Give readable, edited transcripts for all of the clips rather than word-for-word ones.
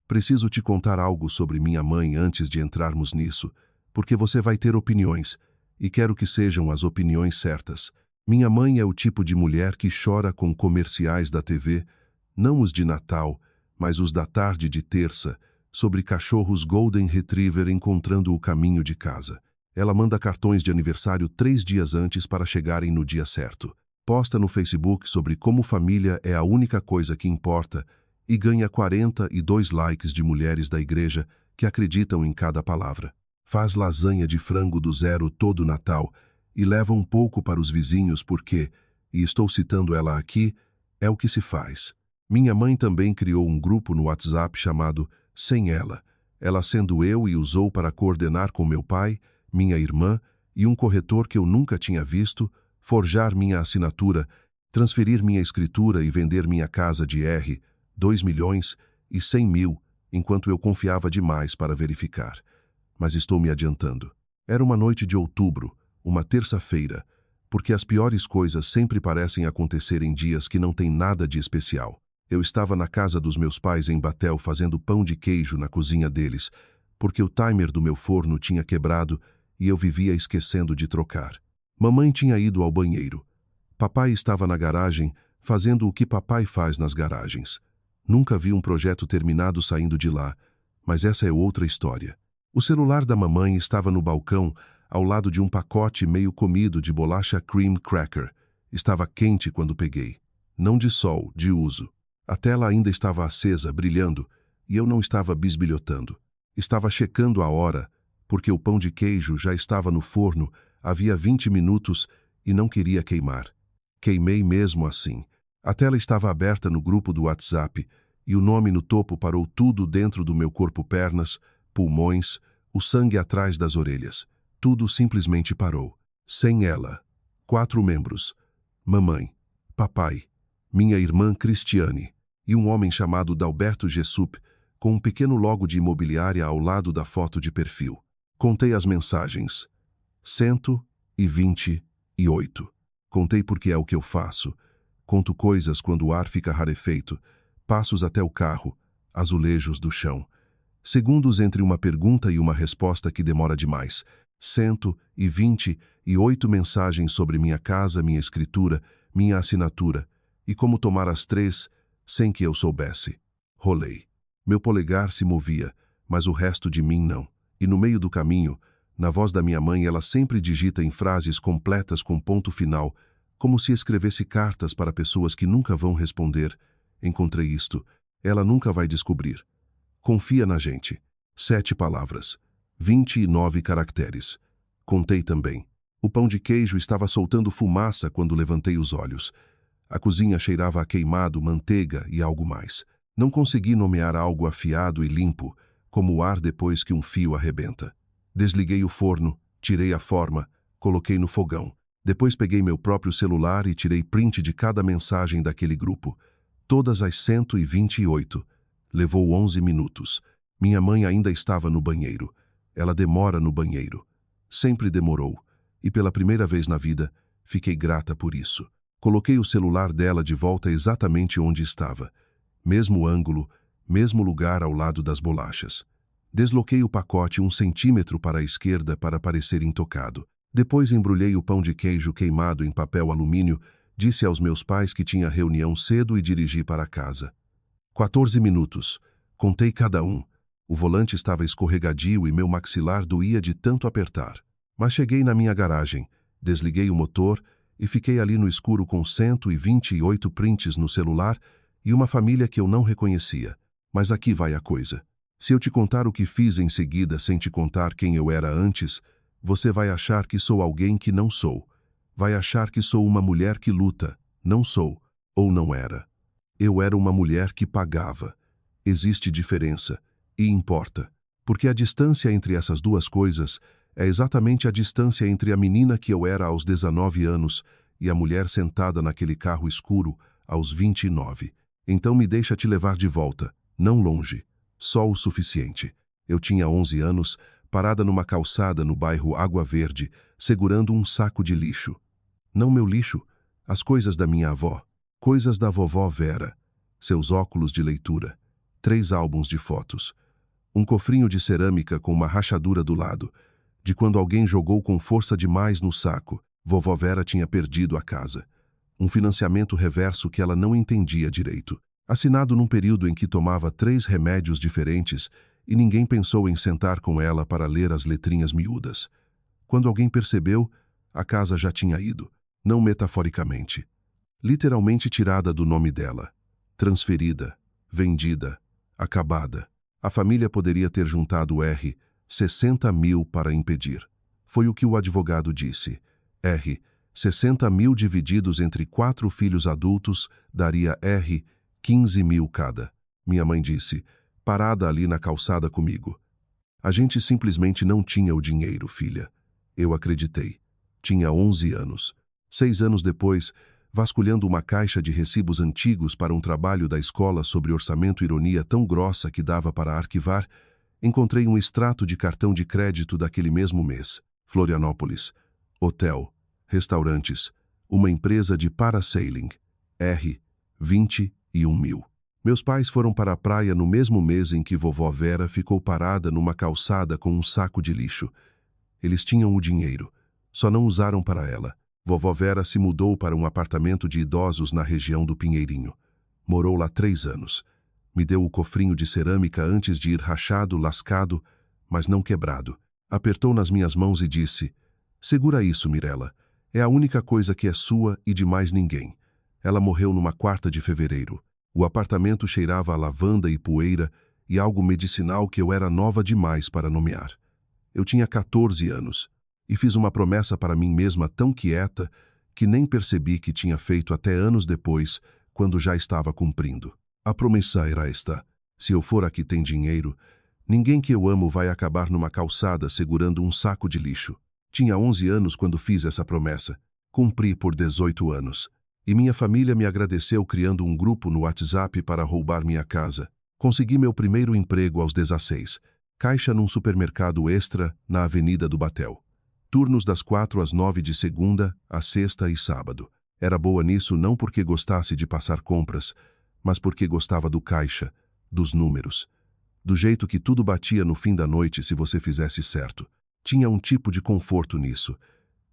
Preciso te contar algo sobre minha mãe antes de entrarmos nisso, porque você vai ter opiniões, e quero que sejam as opiniões certas. Minha mãe é o tipo de mulher que chora com comerciais da TV, não os de Natal, mas os da tarde de terça, sobre cachorros Golden Retriever encontrando o caminho de casa. Ela manda cartões de aniversário 3 dias antes para chegarem no dia certo. Posta no Facebook sobre como família é a única coisa que importa e ganha 42 likes de mulheres da igreja que acreditam em cada palavra. Faz lasanha de frango do zero todo Natal e leva um pouco para os vizinhos porque, e estou citando ela aqui, é o que se faz. Minha mãe também criou um grupo no WhatsApp chamado Sem Ela, ela sendo eu, e usou para coordenar com meu pai, minha irmã e um corretor que eu nunca tinha visto, forjar minha assinatura, transferir minha escritura e vender minha casa de R$ 2.100.000, enquanto eu confiava demais para verificar. Mas estou me adiantando. Era uma noite de outubro, uma terça-feira, porque as piores coisas sempre parecem acontecer em dias que não têm nada de especial. Eu estava na casa dos meus pais em Batel fazendo pão de queijo na cozinha deles, porque o timer do meu forno tinha quebrado e eu vivia esquecendo de trocar. Mamãe tinha ido ao banheiro. Papai estava na garagem, fazendo o que papai faz nas garagens. Nunca vi um projeto terminado saindo de lá, mas essa é outra história. O celular da mamãe estava no balcão, ao lado de um pacote meio comido de bolacha cream cracker. Estava quente quando peguei. Não de sol, de uso. A tela ainda estava acesa, brilhando, e eu não estava bisbilhotando. Estava checando a hora, porque o pão de queijo já estava no forno havia 20 minutos e não queria queimar. Queimei mesmo assim. A tela estava aberta no grupo do WhatsApp e o nome no topo parou tudo dentro do meu corpo, pernas, pulmões, o sangue atrás das orelhas. Tudo simplesmente parou. Sem ela. 4 membros. Mamãe, papai, minha irmã Cristiane e um homem chamado Dalberto Gessup, com um pequeno logo de imobiliária ao lado da foto de perfil. Contei as mensagens. 128. Contei porque é o que eu faço. Conto coisas quando o ar fica rarefeito, passos até o carro, azulejos do chão. Segundos entre uma pergunta e uma resposta que demora demais. 128 mensagens sobre minha casa, minha escritura, minha assinatura, e como tomar as 3 sem que eu soubesse. Rolei. Meu polegar se movia, mas o resto de mim não. E no meio do caminho, na voz da minha mãe, ela sempre digita em frases completas com ponto final, como se escrevesse cartas para pessoas que nunca vão responder. Encontrei isto. Ela nunca vai descobrir. Confia na gente. 7 palavras. 29 caracteres. Contei também. O pão de queijo estava soltando fumaça quando levantei os olhos. A cozinha cheirava a queimado, manteiga e algo mais. Não consegui nomear algo afiado e limpo, como o ar depois que um fio arrebenta. Desliguei o forno, tirei a forma, coloquei no fogão. Depois peguei meu próprio celular e tirei print de cada mensagem daquele grupo. Todas as 128. Levou 11 minutos. Minha mãe ainda estava no banheiro. Ela demora no banheiro. Sempre demorou. E pela primeira vez na vida, fiquei grata por isso. Coloquei o celular dela de volta exatamente onde estava. Mesmo ângulo, mesmo lugar ao lado das bolachas. Desloquei o pacote 1 centímetro para a esquerda para parecer intocado. Depois embrulhei o pão de queijo queimado em papel alumínio, disse aos meus pais que tinha reunião cedo e dirigi para casa. 14 minutos. Contei cada um. O volante estava escorregadio e meu maxilar doía de tanto apertar. Mas cheguei na minha garagem, desliguei o motor e fiquei ali no escuro com 128 prints no celular e uma família que eu não reconhecia. Mas aqui vai a coisa. Se eu te contar o que fiz em seguida sem te contar quem eu era antes, você vai achar que sou alguém que não sou. Vai achar que sou uma mulher que luta. Não sou. Ou não era. Eu era uma mulher que pagava. Existe diferença. E importa. Porque a distância entre essas duas coisas é exatamente a distância entre a menina que eu era aos 19 anos e a mulher sentada naquele carro escuro aos 29. Então me deixa te levar de volta. Não longe. Só o suficiente. Eu tinha 11 anos, parada numa calçada no bairro Água Verde, segurando um saco de lixo. Não meu lixo, as coisas da minha avó, coisas da vovó Vera, seus óculos de leitura, 3 álbuns de fotos. Um cofrinho de cerâmica com uma rachadura do lado, de quando alguém jogou com força demais no saco. Vovó Vera tinha perdido a casa. Um financiamento reverso que ela não entendia direito. Assinado num período em que tomava 3 remédios diferentes e ninguém pensou em sentar com ela para ler as letrinhas miúdas. Quando alguém percebeu, a casa já tinha ido. Não metaforicamente. Literalmente tirada do nome dela. Transferida, vendida, acabada. A família poderia ter juntado R$ 60 mil para impedir. Foi o que o advogado disse. R$ 60 mil divididos entre 4 filhos adultos daria R$ 15 mil cada. Minha mãe disse, parada ali na calçada comigo. A gente simplesmente não tinha o dinheiro, filha. Eu acreditei. Tinha 11 anos. 6 anos depois, vasculhando uma caixa de recibos antigos para um trabalho da escola sobre orçamento ironia tão grossa que dava para arquivar, encontrei um extrato de cartão de crédito daquele mesmo mês. Florianópolis. Hotel. Restaurantes. Uma empresa de parasailing. R. 21 mil. Meus pais foram para a praia no mesmo mês em que vovó Vera ficou parada numa calçada com um saco de lixo. Eles tinham o dinheiro. Só não usaram para ela. Vovó Vera se mudou para um apartamento de idosos na região do Pinheirinho. Morou lá 3 anos. Me deu o cofrinho de cerâmica antes de ir rachado, lascado, mas não quebrado. Apertou nas minhas mãos e disse, segura isso, Mirella. É a única coisa que é sua e de mais ninguém. Ela morreu numa 4ª de fevereiro. O apartamento cheirava a lavanda e poeira e algo medicinal que eu era nova demais para nomear. Eu tinha 14 anos. E fiz uma promessa para mim mesma tão quieta que nem percebi que tinha feito até anos depois, quando já estava cumprindo. A promessa era esta: se eu for a que tem dinheiro, ninguém que eu amo vai acabar numa calçada segurando um saco de lixo. Tinha 11 anos quando fiz essa promessa. Cumpri por 18 anos. E minha família me agradeceu criando um grupo no WhatsApp para roubar minha casa. Consegui meu primeiro emprego aos 16. Caixa num supermercado Extra na Avenida do Batel. Turnos das 4 às 9 de segunda, a sexta e sábado. Era boa nisso não porque gostasse de passar compras, mas porque gostava do caixa, dos números. Do jeito que tudo batia no fim da noite se você fizesse certo. Tinha um tipo de conforto nisso.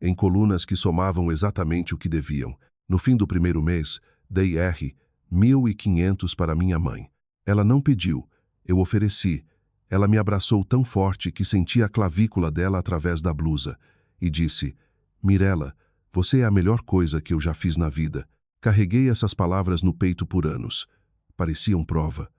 Em colunas que somavam exatamente o que deviam. No fim do primeiro mês, dei R$ 1.500 para minha mãe. Ela não pediu, eu ofereci. Ela me abraçou tão forte que senti a clavícula dela através da blusa e disse, Mirella, você é a melhor coisa que eu já fiz na vida. Carreguei essas palavras no peito por anos. Pareciam prova.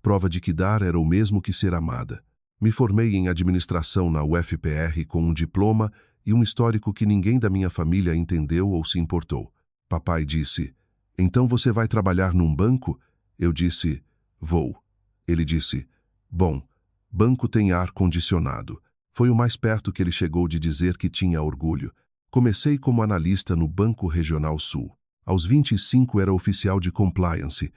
Prova de que dar era o mesmo que ser amada. Me formei em administração na UFPR com um diploma e um histórico que ninguém da minha família entendeu ou se importou. Papai disse, então você vai trabalhar num banco? Eu disse, vou. Ele disse, bom, banco tem ar-condicionado. Foi o mais perto que ele chegou de dizer que tinha orgulho. Comecei como analista no Banco Regional Sul. Aos 25 era oficial de compliance,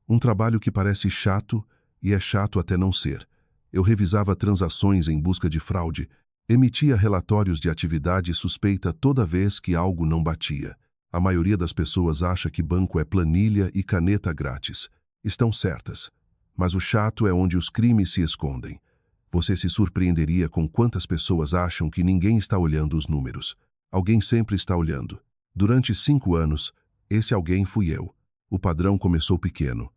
um trabalho que parece chato e é chato até não ser. Eu revisava transações em busca de fraude, emitia relatórios de atividade suspeita toda vez que algo não batia. A maioria das pessoas acha que banco é planilha e caneta grátis. Estão certas. Mas o chato é onde os crimes se escondem. Você se surpreenderia com quantas pessoas acham que ninguém está olhando os números. Alguém sempre está olhando. Durante 5 anos, esse alguém fui eu. O padrão começou pequeno.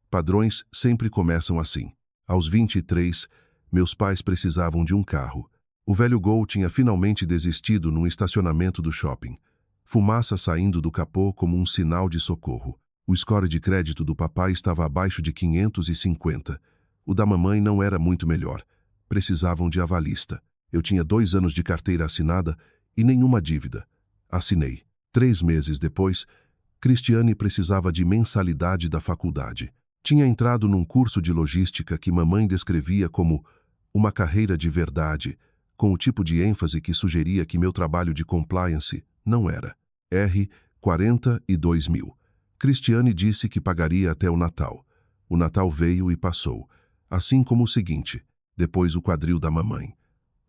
Padrões sempre começam assim. Aos 23, meus pais precisavam de um carro. O velho Gol tinha finalmente desistido num estacionamento do shopping. Fumaça saindo do capô como um sinal de socorro. O score de crédito do papai estava abaixo de 550. O da mamãe não era muito melhor. Precisavam de avalista. Eu tinha 2 anos de carteira assinada e nenhuma dívida. Assinei. 3 meses depois, Cristiane precisava de mensalidade da faculdade. Tinha entrado num curso de logística que mamãe descrevia como uma carreira de verdade, com o tipo de ênfase que sugeria que meu trabalho de compliance não era. R. 42 mil. Cristiane disse que pagaria até o Natal. O Natal veio e passou, assim como o seguinte, depois o quadril da mamãe.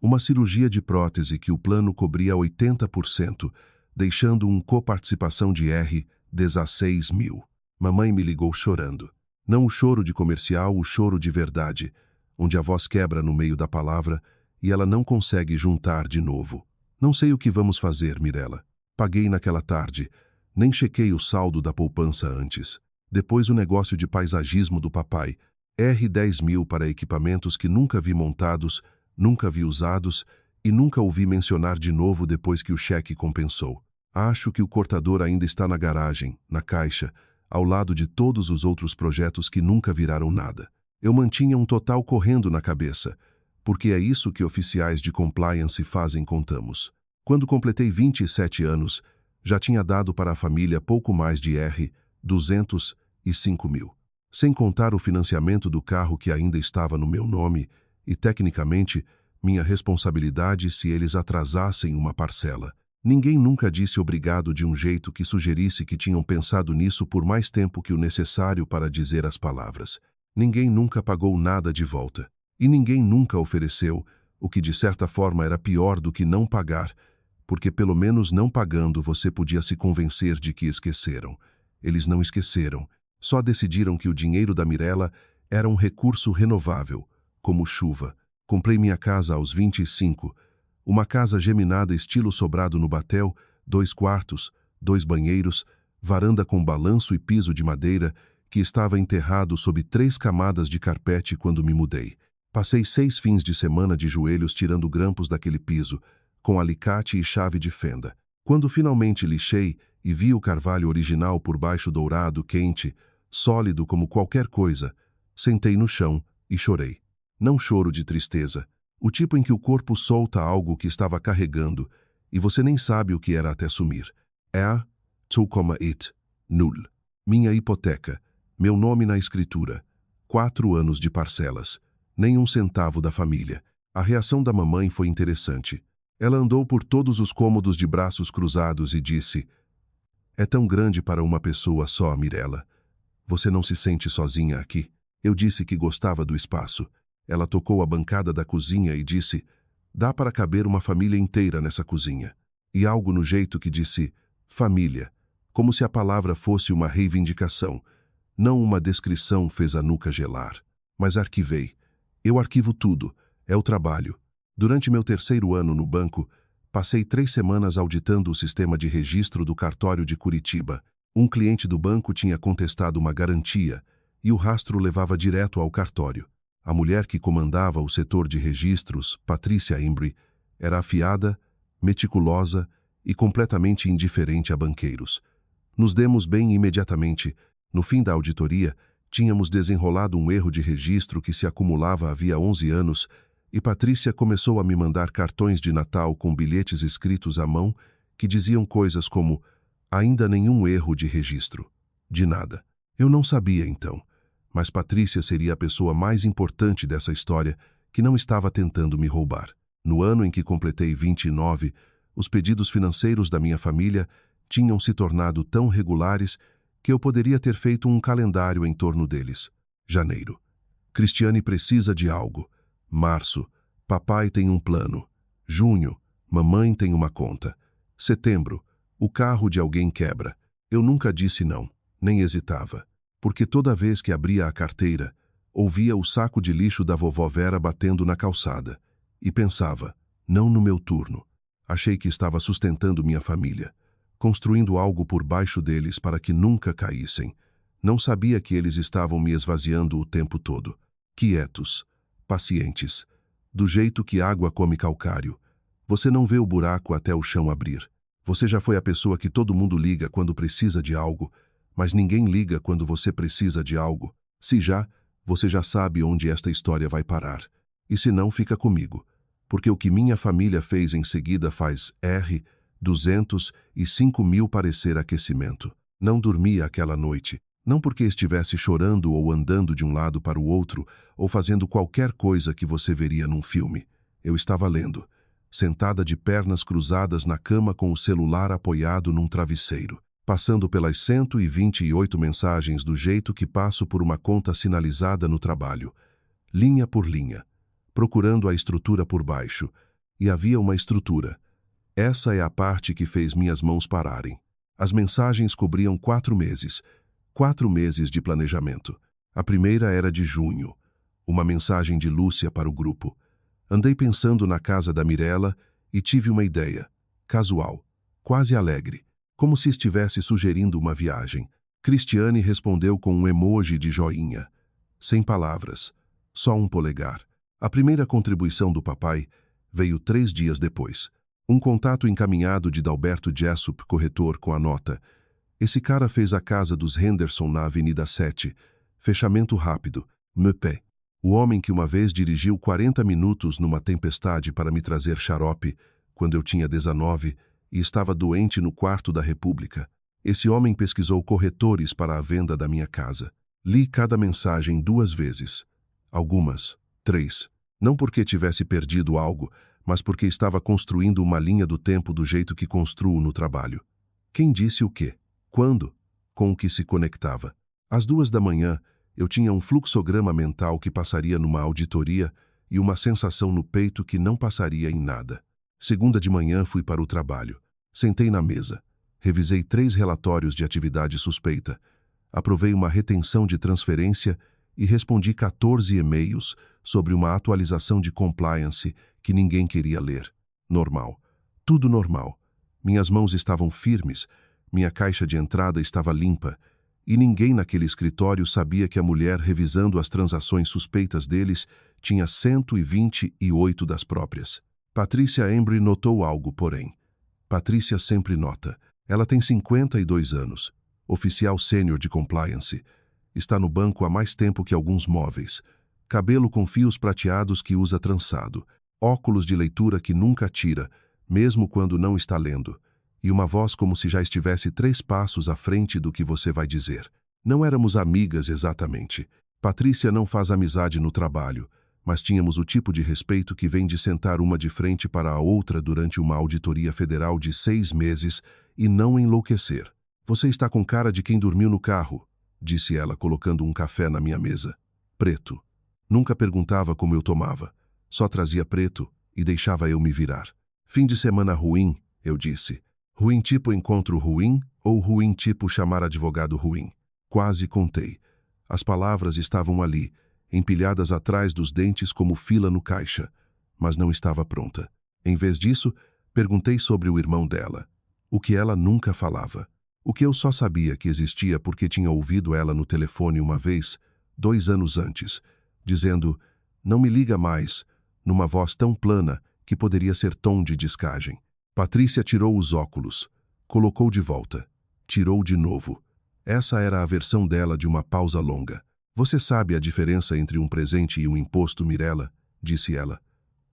Uma cirurgia de prótese que o plano cobria 80%, deixando coparticipação de R. 16 mil. Mamãe me ligou chorando. Não o choro de comercial, o choro de verdade, onde a voz quebra no meio da palavra e ela não consegue juntar de novo. Não sei o que vamos fazer, Mirella. Paguei naquela tarde. Nem chequei o saldo da poupança antes. Depois o negócio de paisagismo do papai. R$ 10.000 para equipamentos que nunca vi montados, nunca vi usados e nunca ouvi mencionar de novo depois que o cheque compensou. Acho que o cortador ainda está na garagem, na caixa, ao lado de todos os outros projetos que nunca viraram nada. Eu mantinha um total correndo na cabeça, porque é isso que oficiais de compliance fazem com Tamos. Quando completei 27 anos, já tinha dado para a família pouco mais de R$ 205.000. Sem contar o financiamento do carro que ainda estava no meu nome e, tecnicamente, minha responsabilidade se eles atrasassem uma parcela. Ninguém nunca disse obrigado de um jeito que sugerisse que tinham pensado nisso por mais tempo que o necessário para dizer as palavras. Ninguém nunca pagou nada de volta. E ninguém nunca ofereceu, o que de certa forma era pior do que não pagar, porque pelo menos não pagando você podia se convencer de que esqueceram. Eles não esqueceram, só decidiram que o dinheiro da Mirella era um recurso renovável, como chuva. Comprei minha casa aos 25, uma casa geminada estilo sobrado no Batel, 2 quartos, 2 banheiros, varanda com balanço e piso de madeira, que estava enterrado sob 3 camadas de carpete quando me mudei. Passei 6 fins de semana de joelhos tirando grampos daquele piso, com alicate e chave de fenda. Quando finalmente lixei e vi o carvalho original por baixo dourado, quente, sólido como qualquer coisa, sentei no chão e chorei. Não choro de tristeza, o tipo em que o corpo solta algo que estava carregando e você nem sabe o que era até sumir. É 2,8 null. Minha hipoteca, meu nome na escritura, 4 anos de parcelas, nem um centavo da família. A reação da mamãe foi interessante. Ela andou por todos os cômodos de braços cruzados e disse: "É tão grande para uma pessoa só, Mirella. Você não se sente sozinha aqui?" Eu disse que gostava do espaço. Ela tocou a bancada da cozinha e disse: "Dá para caber uma família inteira nessa cozinha." E algo no jeito que disse família, como se a palavra fosse uma reivindicação, não uma descrição, fez a nuca gelar. Mas arquivei. Eu arquivo tudo. É o trabalho. Durante meu 3º ano no banco, passei 3 semanas auditando o sistema de registro do cartório de Curitiba. Um cliente do banco tinha contestado uma garantia e o rastro levava direto ao cartório. A mulher que comandava o setor de registros, Patrícia Embry, era afiada, meticulosa e completamente indiferente a banqueiros. Nos demos bem imediatamente. No fim da auditoria, tínhamos desenrolado um erro de registro que se acumulava havia 11 anos e Patrícia começou a me mandar cartões de Natal com bilhetes escritos à mão que diziam coisas como "ainda nenhum erro de registro". De nada. Eu não sabia então, mas Patrícia seria a pessoa mais importante dessa história que não estava tentando me roubar. No ano em que completei 29, os pedidos financeiros da minha família tinham se tornado tão regulares que eu poderia ter feito um calendário em torno deles. Janeiro. Cristiane precisa de algo. Março. Papai tem um plano. Junho. Mamãe tem uma conta. Setembro. O carro de alguém quebra. Eu nunca disse não, nem hesitava, porque toda vez que abria a carteira, ouvia o saco de lixo da vovó Vera batendo na calçada. E pensava, não no meu turno. Achei que estava sustentando minha família, construindo algo por baixo deles para que nunca caíssem. Não sabia que eles estavam me esvaziando o tempo todo. Quietos, pacientes, do jeito que água come calcário. Você não vê o buraco até o chão abrir. Você já foi a pessoa que todo mundo liga quando precisa de algo, mas ninguém liga quando você precisa de algo. Se já, você já sabe onde esta história vai parar. E se não, fica comigo. Porque o que minha família fez em seguida faz R$ 205.000 parecer aquecimento. Não dormia aquela noite, não porque estivesse chorando ou andando de um lado para o outro, ou fazendo qualquer coisa que você veria num filme. Eu estava lendo, sentada de pernas cruzadas na cama com o celular apoiado num travesseiro, passando pelas 128 mensagens do jeito que passo por uma conta sinalizada no trabalho, linha por linha, procurando a estrutura por baixo. E havia uma estrutura. Essa é a parte que fez minhas mãos pararem. As mensagens cobriam 4 meses. 4 meses de planejamento. A primeira era de junho, uma mensagem de Lúcia para o grupo. Andei pensando na casa da Mirella e tive uma ideia, casual, quase alegre, como se estivesse sugerindo uma viagem. Cristiane respondeu com um emoji de joinha. Sem palavras, só um polegar. A primeira contribuição do papai veio 3 dias depois. Um contato encaminhado de Dalberto Jessup, corretor, com a nota: esse cara fez a casa dos Henderson na Avenida 7. Fechamento rápido. Me paie. O homem que uma vez dirigiu 40 minutos numa tempestade para me trazer xarope, quando eu tinha 19 e estava doente no quarto da República. Esse homem pesquisou corretores para a venda da minha casa. Li cada mensagem 2 vezes. Algumas, 3. Não porque tivesse perdido algo, mas porque estava construindo uma linha do tempo do jeito que construo no trabalho. Quem disse o quê? Quando? Com o que se conectava. Às 2 da manhã, eu tinha um fluxograma mental que passaria numa auditoria e uma sensação no peito que não passaria em nada. Segunda de manhã fui para o trabalho. Sentei na mesa. Revisei 3 relatórios de atividade suspeita. Aprovei uma retenção de transferência e respondi 14 e-mails sobre uma atualização de compliance que ninguém queria ler. Normal. Tudo normal. Minhas mãos estavam firmes, minha caixa de entrada estava limpa, e ninguém naquele escritório sabia que a mulher revisando as transações suspeitas deles tinha 128 das próprias. Patrícia Embry notou algo, porém. Patrícia sempre nota. Ela tem 52 anos, oficial sênior de compliance. Está no banco há mais tempo que alguns móveis. Cabelo com fios prateados que usa trançado. Óculos de leitura que nunca tira, mesmo quando não está lendo. E uma voz como se já estivesse 3 passos à frente do que você vai dizer. Não éramos amigas exatamente. Patrícia não faz amizade no trabalho, mas tínhamos o tipo de respeito que vem de sentar uma de frente para a outra durante uma auditoria federal de 6 meses e não enlouquecer. Você está com cara de quem dormiu no carro, disse ela, colocando um café na minha mesa. Preto. Nunca perguntava como eu tomava. Só trazia preto e deixava eu me virar. Fim de semana ruim, eu disse. Ruim tipo encontro ruim ou ruim tipo chamar advogado ruim? Quase contei. As palavras estavam ali, empilhadas atrás dos dentes como fila no caixa, mas não estava pronta. Em vez disso, perguntei sobre o irmão dela, o que ela nunca falava. O que eu só sabia que existia porque tinha ouvido ela no telefone uma vez, 2 anos antes, dizendo: não me liga mais, numa voz tão plana que poderia ser tom de descagem. Patrícia tirou os óculos, colocou de volta, tirou de novo. Essa era a versão dela de uma pausa longa. Você sabe a diferença entre um presente e um imposto, Mirella? Disse ela.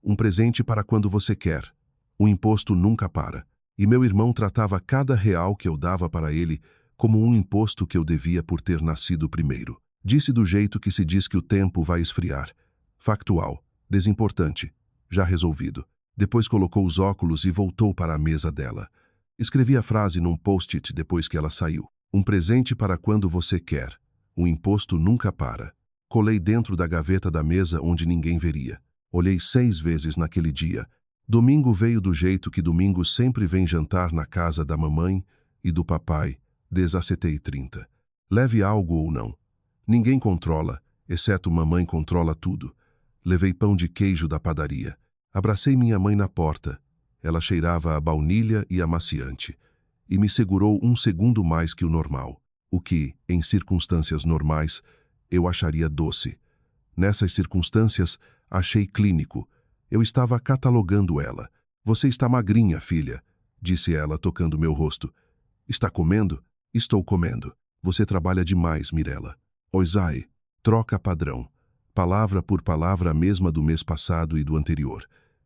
Um presente para quando você quer. O imposto nunca para. E meu irmão tratava cada real que eu dava para ele como um imposto que eu devia por ter nascido primeiro. Disse do jeito que se diz que o tempo vai esfriar. Factual, desimportante, já resolvido. Depois colocou os óculos e voltou para a mesa dela. Escrevi a frase num post-it depois que ela saiu. Um presente para quando você quer. O imposto nunca para. Colei dentro da gaveta da mesa onde ninguém veria. Olhei 6 vezes naquele dia. Domingo veio do jeito que domingo sempre vem jantar na casa da mamãe e do papai, 17h30. Leve algo ou não. Ninguém controla, exceto mamãe controla tudo. Levei pão de queijo da padaria. Abracei minha mãe na porta. Ela cheirava a baunilha e amaciante. E me segurou 1 segundo mais que o normal. O que, em circunstâncias normais, eu acharia doce. Nessas circunstâncias, achei clínico. Eu estava catalogando ela. Você está magrinha, filha, disse ela, tocando meu rosto. Está comendo? Estou comendo. Você trabalha demais, Mirella. Oisai, troca padrão. Palavra por palavra a mesma do mês passado e do anterior.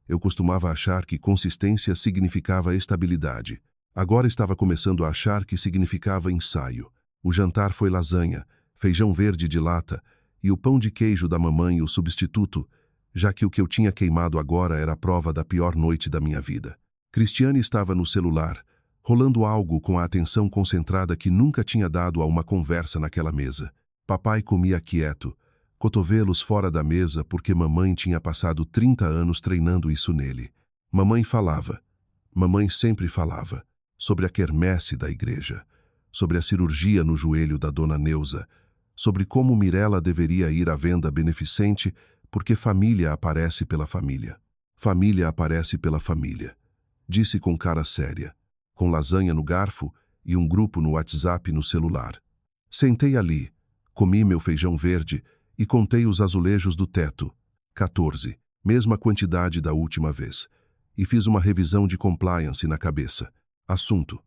Eu costumava achar que consistência significava estabilidade. Agora estava começando a achar que significava ensaio. O jantar foi lasanha, feijão verde de lata e o pão de queijo da mamãe o substituto, já que o que eu tinha queimado agora era a prova da pior noite da minha vida. Cristiane estava no celular, rolando algo com a atenção concentrada que nunca tinha dado a uma conversa naquela mesa. Papai comia quieto, cotovelos fora da mesa porque mamãe tinha passado 30 anos treinando isso nele. Mamãe falava. Mamãe sempre falava. Sobre a quermesse da igreja. Sobre a cirurgia no joelho da dona Neuza. sobre como Mirella deveria ir à venda beneficente porque família aparece pela família. Família aparece pela família. Disse com cara séria, com lasanha no garfo e um grupo no WhatsApp no celular. Sentei ali, comi meu feijão verde e contei os azulejos do teto. 14, mesma quantidade da última vez. E fiz uma revisão de compliance na cabeça. Assunto: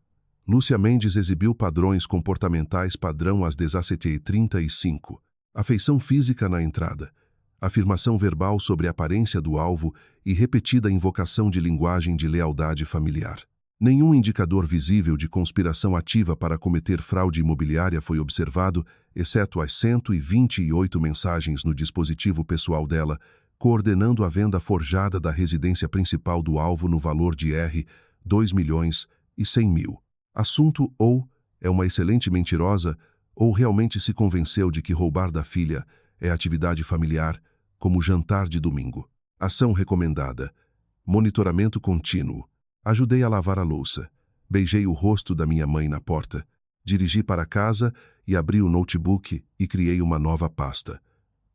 Lúcia Mendes exibiu padrões comportamentais padrão às 17h35. Afeição física na entrada. Afirmação verbal sobre a aparência do alvo e repetida invocação de linguagem de lealdade familiar. Nenhum indicador visível de conspiração ativa para cometer fraude imobiliária foi observado, exceto as 128 mensagens no dispositivo pessoal dela, coordenando a venda forjada da residência principal do alvo no valor de R$ 2.100.000. Assunto: ou é uma excelente mentirosa, ou realmente se convenceu de que roubar da filha é atividade familiar, como jantar de domingo. Ação recomendada: monitoramento contínuo. Ajudei a lavar a louça. Beijei o rosto da minha mãe na porta. Dirigi para casa e abri o notebook e criei uma nova pasta.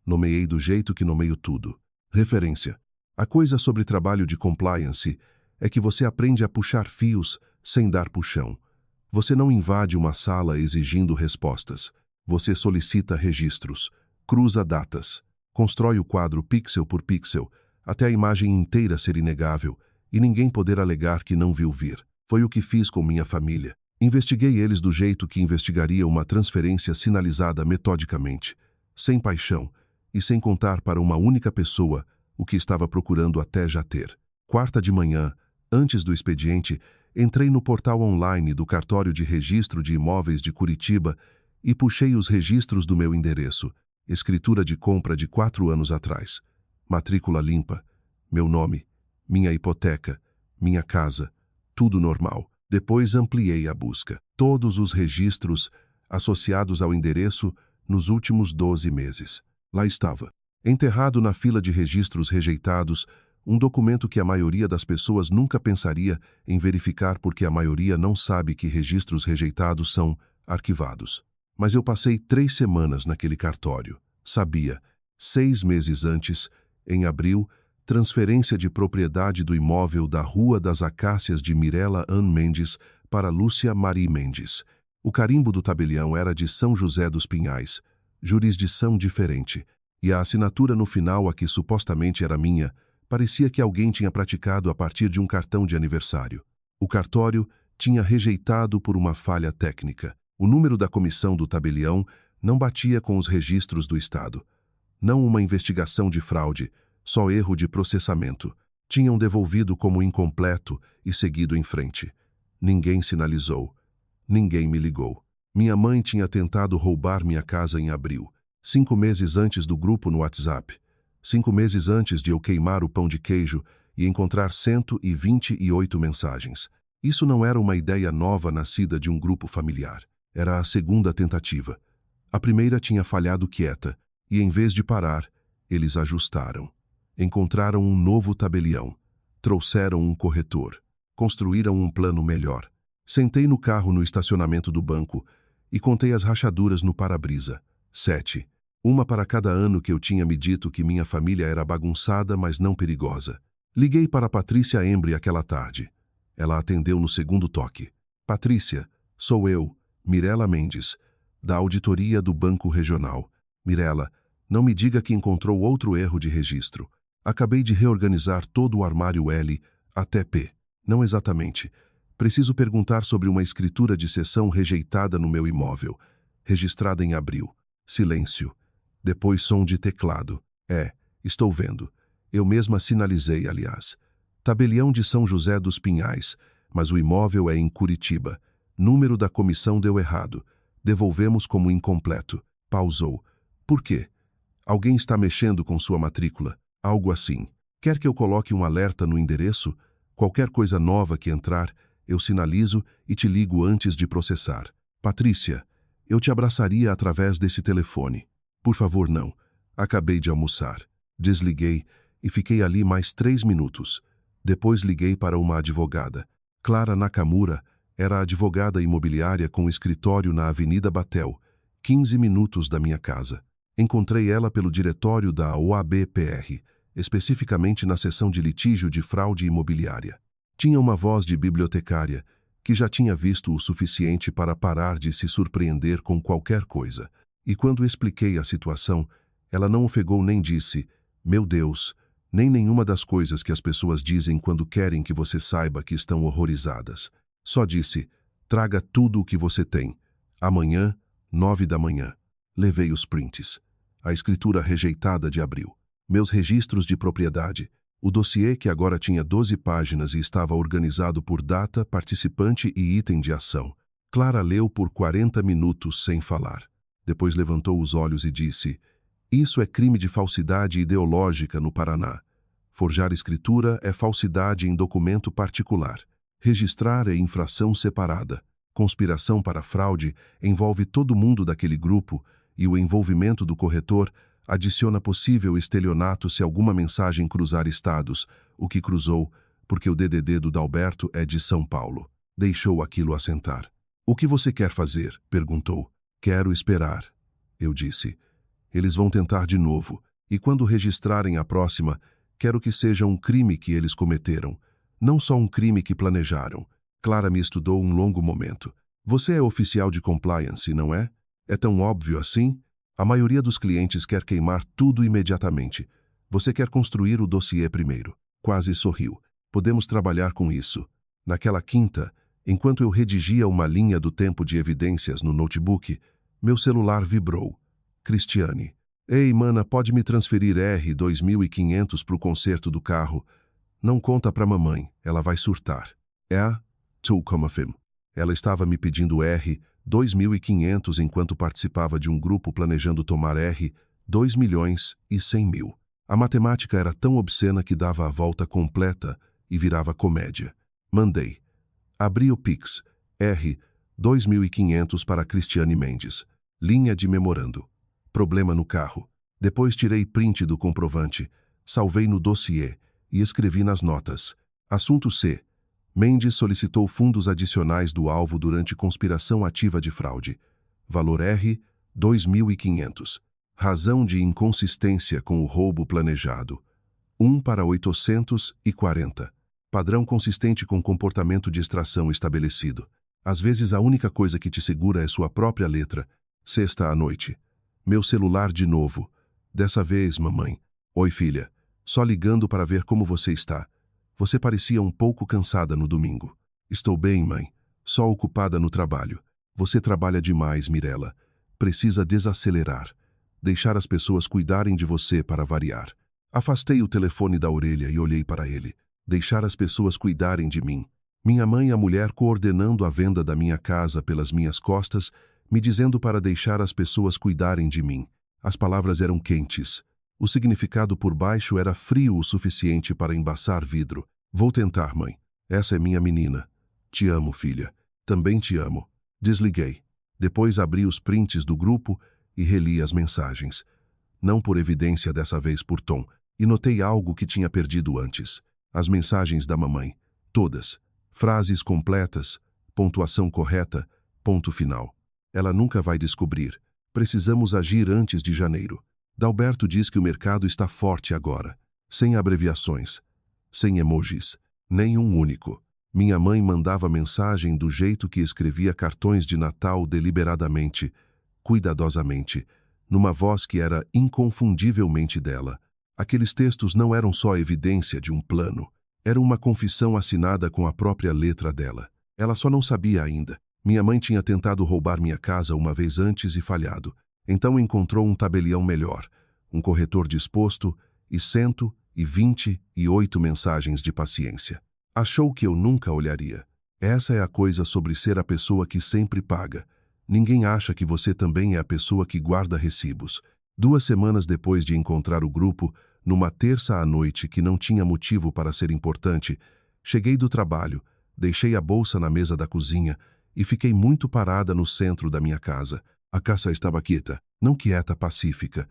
Nomeei do jeito que nomeio tudo. Referência: a coisa sobre trabalho de compliance é que você aprende a puxar fios sem dar puxão. Você não invade uma sala exigindo respostas. Você solicita registros, cruza datas, constrói o quadro pixel por pixel, até a imagem inteira ser inegável e ninguém poder alegar que não viu vir. Foi o que fiz com minha família. Investiguei eles do jeito que investigaria uma transferência sinalizada metodicamente, sem paixão e sem contar para uma única pessoa o que estava procurando até já ter. Quarta de manhã, antes do expediente, entrei no portal online do Cartório de Registro de Imóveis de Curitiba e puxei os registros do meu endereço, escritura de compra de 4 anos atrás, matrícula limpa, meu nome, minha hipoteca, minha casa, tudo normal. Depois ampliei a busca. Todos os registros associados ao endereço nos últimos 12 meses. Lá estava, enterrado na fila de registros rejeitados, um documento que a maioria das pessoas nunca pensaria em verificar porque a maioria não sabe que registros rejeitados são arquivados. Mas eu passei 3 semanas naquele cartório. Sabia, 6 meses antes, em abril, transferência de propriedade do imóvel da Rua das Acácias de Mirella Ann Mendes para Lúcia Marie Mendes. O carimbo do tabelião era de São José dos Pinhais, jurisdição diferente, e a assinatura no final, a que supostamente era minha, parecia que alguém tinha praticado a partir de um cartão de aniversário. O cartório tinha rejeitado por uma falha técnica. O número da comissão do tabelião não batia com os registros do Estado. Não uma investigação de fraude, só erro de processamento. Tinham devolvido como incompleto e seguido em frente. Ninguém sinalizou. Ninguém me ligou. Minha mãe tinha tentado roubar minha casa em abril, 5 meses antes do grupo no WhatsApp. 5 meses antes de eu queimar o pão de queijo e encontrar 128 mensagens. Isso não era uma ideia nova nascida de um grupo familiar. Era a segunda tentativa. A primeira tinha falhado quieta, e em vez de parar, eles ajustaram. Encontraram um novo tabelião. Trouxeram um corretor. Construíram um plano melhor. Sentei no carro no estacionamento do banco e contei as rachaduras no para-brisa. 7. Uma para cada ano que eu tinha me dito que minha família era bagunçada, mas não perigosa. Liguei para Patrícia Embry aquela tarde. Ela atendeu no segundo toque. Patrícia, sou eu, Mirella Mendes, da auditoria do Banco Regional. Mirella, não me diga que encontrou outro erro de registro. Acabei de reorganizar todo o armário L até P. Não exatamente. Preciso perguntar sobre uma escritura de cessão rejeitada no meu imóvel, registrada em abril. Silêncio. Depois som de teclado. Estou vendo. Eu mesma sinalizei, aliás. Tabelião de São José dos Pinhais, mas o imóvel é em Curitiba. Número da comissão deu errado. Devolvemos como incompleto. Pausou. Por quê? Alguém está mexendo com sua matrícula. Algo assim. Quer que eu coloque um alerta no endereço? Qualquer coisa nova que entrar, eu sinalizo e te ligo antes de processar. Patrícia, eu te abraçaria através desse telefone. Por favor, não. Acabei de almoçar. Desliguei e fiquei ali mais 3 minutos. Depois liguei para uma advogada. Clara Nakamura era a advogada imobiliária com escritório na Avenida Batel, 15 minutos da minha casa. Encontrei ela pelo diretório da OAB-PR, especificamente na seção de litígio de fraude imobiliária. Tinha uma voz de bibliotecária, que já tinha visto o suficiente para parar de se surpreender com qualquer coisa. E quando expliquei a situação, ela não ofegou nem disse, "Meu Deus", nem nenhuma das coisas que as pessoas dizem quando querem que você saiba que estão horrorizadas. Só disse, "Traga tudo o que você tem. Amanhã, 9 da manhã." Levei os prints. A escritura rejeitada de abril. Meus registros de propriedade. O dossiê, que agora tinha 12 páginas e estava organizado por data, participante e item de ação. Clara leu por 40 minutos sem falar. Depois levantou os olhos e disse, "Isso é crime de falsidade ideológica no Paraná. Forjar escritura é falsidade em documento particular. Registrar é infração separada. Conspiração para fraude envolve todo mundo daquele grupo e o envolvimento do corretor adiciona possível estelionato se alguma mensagem cruzar estados, o que cruzou, porque o DDD do Dalberto é de São Paulo." Deixou aquilo assentar. "O que você quer fazer?" perguntou. "Quero esperar." Eu disse. "Eles vão tentar de novo, e quando registrarem a próxima, quero que seja um crime que eles cometeram, não só um crime que planejaram." Clara me estudou um longo momento. "Você é oficial de compliance, não é? É tão óbvio assim? A maioria dos clientes quer queimar tudo imediatamente. Você quer construir o dossiê primeiro." Quase sorriu. "Podemos trabalhar com isso." Naquela quinta, enquanto eu redigia uma linha do tempo de evidências no notebook, meu celular vibrou. Cristiane. "Ei, mana, pode me transferir R$ 2.500 para o conserto do carro?" "Não conta pra mamãe, ela vai surtar." "É? Tu como afirmo." Ela estava me pedindo R$ 2.500 enquanto participava de um grupo planejando tomar R$ 2.100.000. A matemática era tão obscena que dava a volta completa e virava comédia. Mandei. Abri o Pix. R$ 2.500 para Cristiane Mendes. Linha de memorando. Problema no carro. Depois tirei print do comprovante, salvei no dossiê e escrevi nas notas. Assunto C. Mendes solicitou fundos adicionais do alvo durante conspiração ativa de fraude. Valor R$ 2.500. Razão de inconsistência com o roubo planejado. 1 para 840. Padrão consistente com comportamento de extração estabelecido. Às vezes a única coisa que te segura é sua própria letra. Sexta à noite. Meu celular de novo. Dessa vez, mamãe. "Oi, filha. Só ligando para ver como você está. Você parecia um pouco cansada no domingo." "Estou bem, mãe. Só ocupada no trabalho. Você trabalha demais, Mirella. Precisa desacelerar. Deixar as pessoas cuidarem de você para variar." Afastei o telefone da orelha e olhei para ele. Deixar as pessoas cuidarem de mim. Minha mãe, a mulher coordenando a venda da minha casa pelas minhas costas, me dizendo para deixar as pessoas cuidarem de mim. As palavras eram quentes. O significado por baixo era frio o suficiente para embaçar vidro. "Vou tentar, mãe. Essa é minha menina. Te amo, filha. Também te amo." Desliguei. Depois abri os prints do grupo e reli as mensagens. Não por evidência dessa vez por tom, e notei algo que tinha perdido antes. As mensagens da mamãe. Todas. Frases completas, pontuação correta, ponto final. Ela nunca vai descobrir. Precisamos agir antes de janeiro. Dalberto diz que o mercado está forte agora. Sem abreviações. Sem emojis. Nenhum único. Minha mãe mandava mensagem do jeito que escrevia cartões de Natal deliberadamente, cuidadosamente, numa voz que era inconfundivelmente dela. Aqueles textos não eram só evidência de um plano. Era uma confissão assinada com a própria letra dela. Ela só não sabia ainda. Minha mãe tinha tentado roubar minha casa uma vez antes e falhado. Então encontrou um tabelião melhor, um corretor disposto e 128 mensagens de paciência. Achou que eu nunca olharia. Essa é a coisa sobre ser a pessoa que sempre paga. Ninguém acha que você também é a pessoa que guarda recibos. 2 semanas depois de encontrar o grupo, numa terça à noite que não tinha motivo para ser importante, cheguei do trabalho, deixei a bolsa na mesa da cozinha e fiquei muito parada no centro da minha casa. A casa estava quieta, não quieta, pacífica.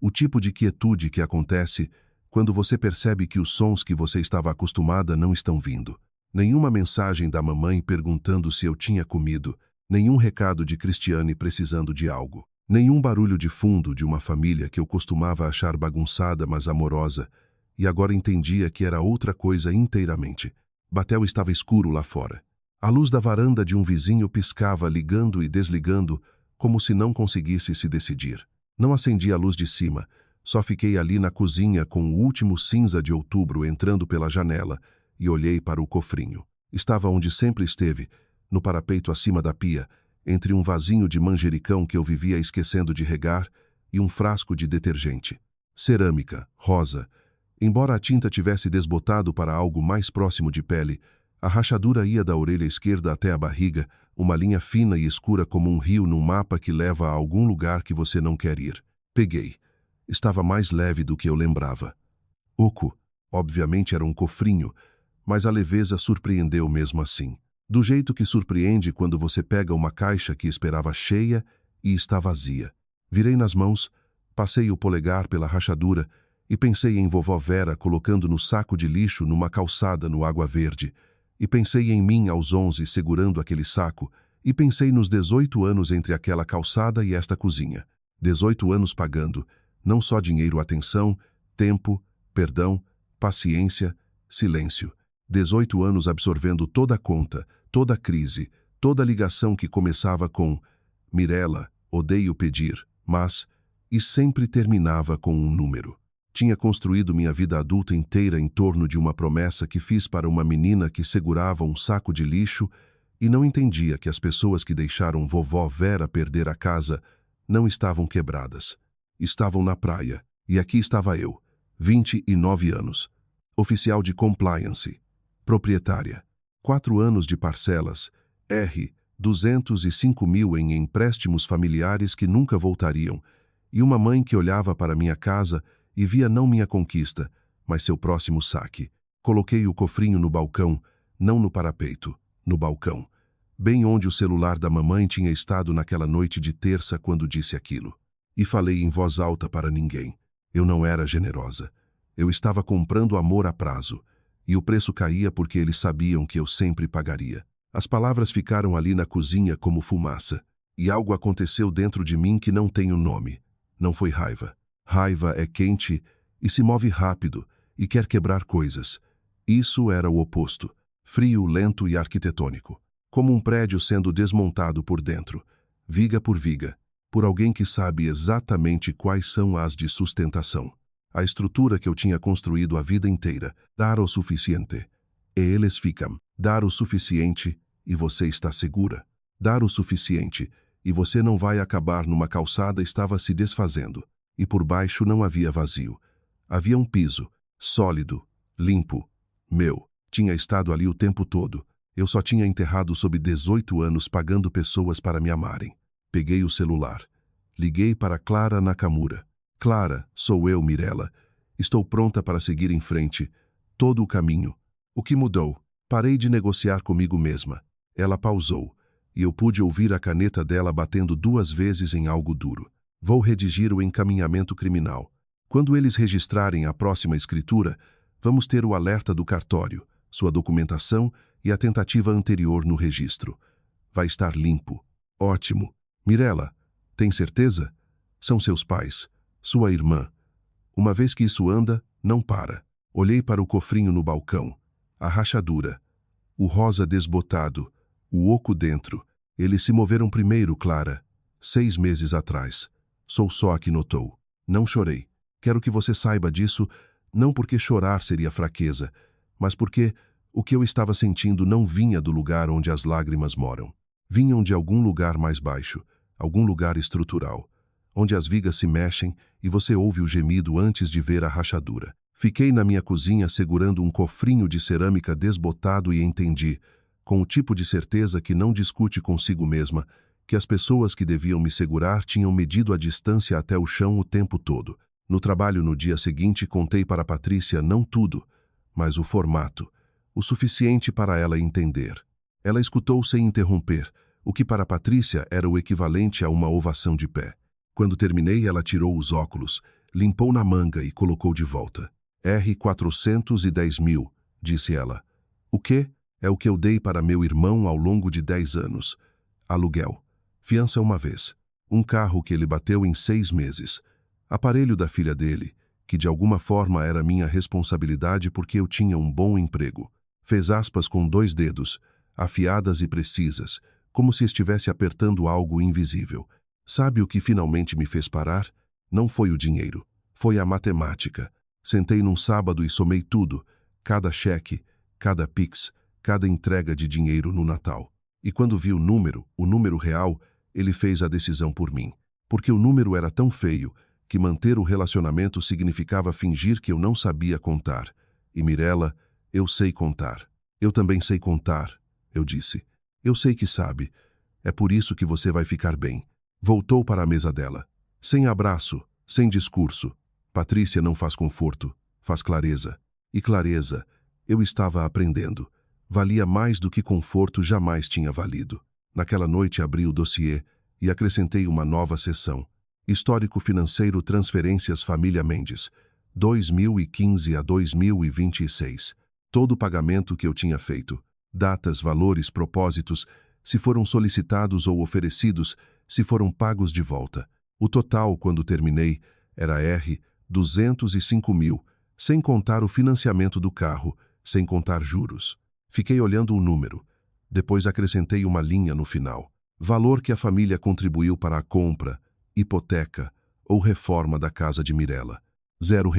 O tipo de quietude que acontece quando você percebe que os sons que você estava acostumada não estão vindo. Nenhuma mensagem da mamãe perguntando se eu tinha comido, nenhum recado de Cristiane precisando de algo. Nenhum barulho de fundo de uma família que eu costumava achar bagunçada, mas amorosa, e agora entendia que era outra coisa inteiramente. Batel estava escuro lá fora. A luz da varanda de um vizinho piscava, ligando e desligando, como se não conseguisse se decidir. Não acendi a luz de cima, só fiquei ali na cozinha com o último cinza de outubro entrando pela janela e olhei para o cofrinho. Estava onde sempre esteve, no parapeito acima da pia, entre um vasinho de manjericão que eu vivia esquecendo de regar e um frasco de detergente. Cerâmica, rosa. Embora a tinta tivesse desbotado para algo mais próximo de pele, a rachadura ia da orelha esquerda até a barriga, uma linha fina e escura como um rio num mapa que leva a algum lugar que você não quer ir. Peguei. Estava mais leve do que eu lembrava. Oco. Obviamente era um cofrinho, mas a leveza surpreendeu mesmo assim. Do jeito que surpreende quando você pega uma caixa que esperava cheia e está vazia. Virei nas mãos, passei o polegar pela rachadura e pensei em vovó Vera colocando no saco de lixo numa calçada no Água Verde. E pensei em mim aos 11 segurando aquele saco. E pensei nos 18 anos entre aquela calçada e esta cozinha. 18 anos pagando, não só dinheiro, atenção, tempo, perdão, paciência, silêncio. 18 anos absorvendo toda a conta, toda a crise, toda a ligação que começava com Mirela, odeio pedir, mas... e sempre terminava com um número. Tinha construído minha vida adulta inteira em torno de uma promessa que fiz para uma menina que segurava um saco de lixo e não entendia que as pessoas que deixaram vovó Vera perder a casa não estavam quebradas. Estavam na praia, e aqui estava eu, 29 anos, oficial de compliance, proprietária, 4 anos de parcelas, R, 205 mil em empréstimos familiares que nunca voltariam, e uma mãe que olhava para minha casa e via não minha conquista, mas seu próximo saque. Coloquei o cofrinho no balcão, não no parapeito, no balcão, bem onde o celular da mamãe tinha estado naquela noite de terça quando disse aquilo. E falei em voz alta para ninguém. Eu não era generosa. Eu estava comprando amor a prazo, e o preço caía porque eles sabiam que eu sempre pagaria. As palavras ficaram ali na cozinha como fumaça, e algo aconteceu dentro de mim que não tem um nome. Não foi raiva. Raiva é quente e se move rápido e quer quebrar coisas. Isso era o oposto, frio, lento e arquitetônico, como um prédio sendo desmontado por dentro, viga por viga, por alguém que sabe exatamente quais são as de sustentação. A estrutura que eu tinha construído a vida inteira, dar o suficiente. E eles ficam, dar o suficiente e você está segura. Dar o suficiente e você não vai acabar numa calçada estava se desfazendo. E por baixo não havia vazio. Havia um piso, sólido, limpo. Meu, tinha estado ali o tempo todo. Eu só tinha enterrado sob 18 anos pagando pessoas para me amarem. Peguei o celular. Liguei para Clara Nakamura. Clara, sou eu, Mirela. Estou pronta para seguir em frente. Todo o caminho. O que mudou? Parei de negociar comigo mesma. Ela pausou, e eu pude ouvir a caneta dela batendo 2 vezes em algo duro. Vou redigir o encaminhamento criminal. Quando eles registrarem a próxima escritura, vamos ter o alerta do cartório, sua documentação e a tentativa anterior no registro. Vai estar limpo. Ótimo. Mirela, tem certeza? São seus pais, sua irmã. Uma vez que isso anda, não para. Olhei para o cofrinho no balcão. A rachadura. O rosa desbotado. O oco dentro. Eles se moveram primeiro, Clara. 6 meses atrás. Sou só a que notou. Não chorei. Quero que você saiba disso, não porque chorar seria fraqueza, mas porque o que eu estava sentindo não vinha do lugar onde as lágrimas moram. Vinham de algum lugar mais baixo, algum lugar estrutural, onde as vigas se mexem e você ouve o gemido antes de ver a rachadura. Fiquei na minha cozinha segurando um cofrinho de cerâmica desbotado e entendi, com o tipo de certeza que não discute consigo mesma, que as pessoas que deviam me segurar tinham medido a distância até o chão o tempo todo. No trabalho no dia seguinte contei para Patrícia não tudo, mas o formato, o suficiente para ela entender. Ela escutou sem interromper, o que para Patrícia era o equivalente a uma ovação de pé. Quando terminei, ela tirou os óculos, limpou na manga e colocou de volta. R$ 410 mil, disse ela. O quê? É o que eu dei para meu irmão ao longo de 10 anos. Aluguel. Fiança uma vez. Um carro que ele bateu em 6 meses. Aparelho da filha dele, que de alguma forma era minha responsabilidade porque eu tinha um bom emprego. Fez aspas com 2 dedos, afiadas e precisas, como se estivesse apertando algo invisível. Sabe o que finalmente me fez parar? Não foi o dinheiro, foi a matemática. Sentei num sábado e somei tudo, cada cheque, cada pix, cada entrega de dinheiro no Natal. E quando vi o número real, ele fez a decisão por mim. Porque o número era tão feio que manter o relacionamento significava fingir que eu não sabia contar. E Mirella, eu sei contar. Eu também sei contar, eu disse. Eu sei que sabe. É por isso que você vai ficar bem. Voltou para a mesa dela. Sem abraço, sem discurso. Patrícia não faz conforto, faz clareza. E clareza, eu estava aprendendo. Valia mais do que conforto jamais tinha valido. Naquela noite abri o dossiê e acrescentei uma nova seção. Histórico financeiro Transferências Família Mendes, 2015 a 2026. Todo o pagamento que eu tinha feito. Datas, valores, propósitos, se foram solicitados ou oferecidos, se foram pagos de volta. O total, quando terminei, era R$ 205 mil, sem contar o financiamento do carro, sem contar juros. Fiquei olhando o número. Depois acrescentei uma linha no final. Valor que a família contribuiu para a compra, hipoteca ou reforma da casa de Mirella. R$ 0.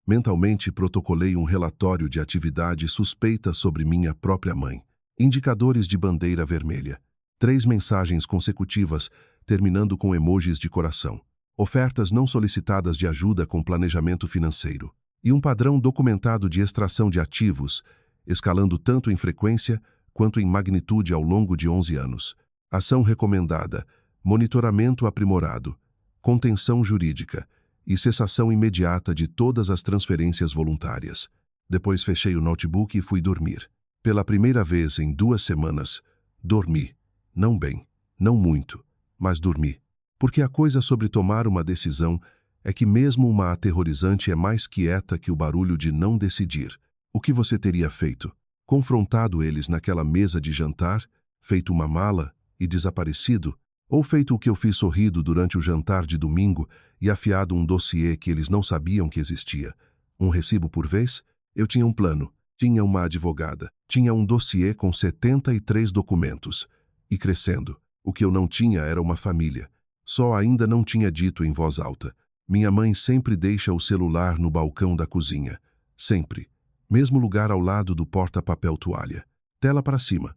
Mentalmente protocolei um relatório de atividade suspeita sobre minha própria mãe. Indicadores de bandeira vermelha. 3 mensagens consecutivas, terminando com emojis de coração. Ofertas não solicitadas de ajuda com planejamento financeiro. E um padrão documentado de extração de ativos, escalando tanto em frequência quanto em magnitude ao longo de 11 anos. Ação recomendada, monitoramento aprimorado, contenção jurídica e cessação imediata de todas as transferências voluntárias. Depois fechei o notebook e fui dormir. Pela primeira vez em 2 semanas, dormi. Não bem, não muito, mas dormi. Porque a coisa sobre tomar uma decisão é que mesmo uma aterrorizante é mais quieta que o barulho de não decidir. O que você teria feito? Confrontado eles naquela mesa de jantar, feito uma mala e desaparecido? Ou feito o que eu fiz sorrido durante o jantar de domingo e afiado um dossiê que eles não sabiam que existia? Um recibo por vez? Eu tinha um plano, tinha uma advogada, tinha um dossiê com 73 documentos. E crescendo. O que eu não tinha era uma família. Só ainda não tinha dito em voz alta. Minha mãe sempre deixa o celular no balcão da cozinha. Sempre. Mesmo lugar ao lado do porta-papel toalha. Tela para cima.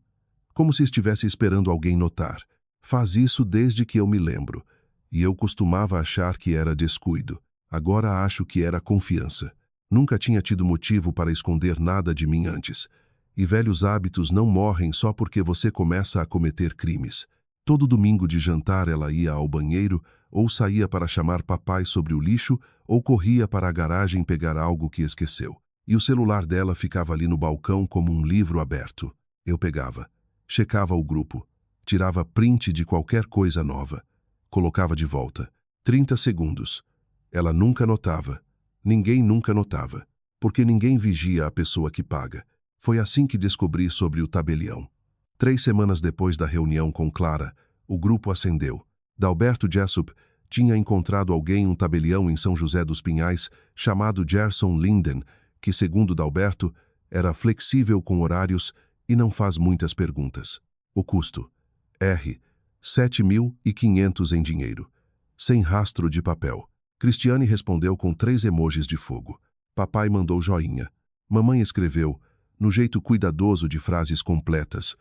Como se estivesse esperando alguém notar. Faz isso desde que eu me lembro. E eu costumava achar que era descuido. Agora acho que era confiança. Nunca tinha tido motivo para esconder nada de mim antes. E velhos hábitos não morrem só porque você começa a cometer crimes. Todo domingo de jantar ela ia ao banheiro, ou saía para chamar papai sobre o lixo, ou corria para a garagem pegar algo que esqueceu. E o celular dela ficava ali no balcão como um livro aberto. Eu pegava, checava o grupo, tirava print de qualquer coisa nova, colocava de volta. 30 segundos. Ela nunca notava. Ninguém nunca notava. Porque ninguém vigia a pessoa que paga. Foi assim que descobri sobre o tabelião. 3 semanas depois da reunião com Clara, o grupo acendeu. Dalberto Jessup tinha encontrado alguém um tabelião em São José dos Pinhais, chamado Gerson Linden, que, segundo Dalberto, era flexível com horários e não faz muitas perguntas. O custo. R. 7.500 em dinheiro. Sem rastro de papel. Cristiane respondeu com 3 emojis de fogo. Papai mandou joinha. Mamãe escreveu, no jeito cuidadoso de frases completas.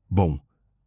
Bom,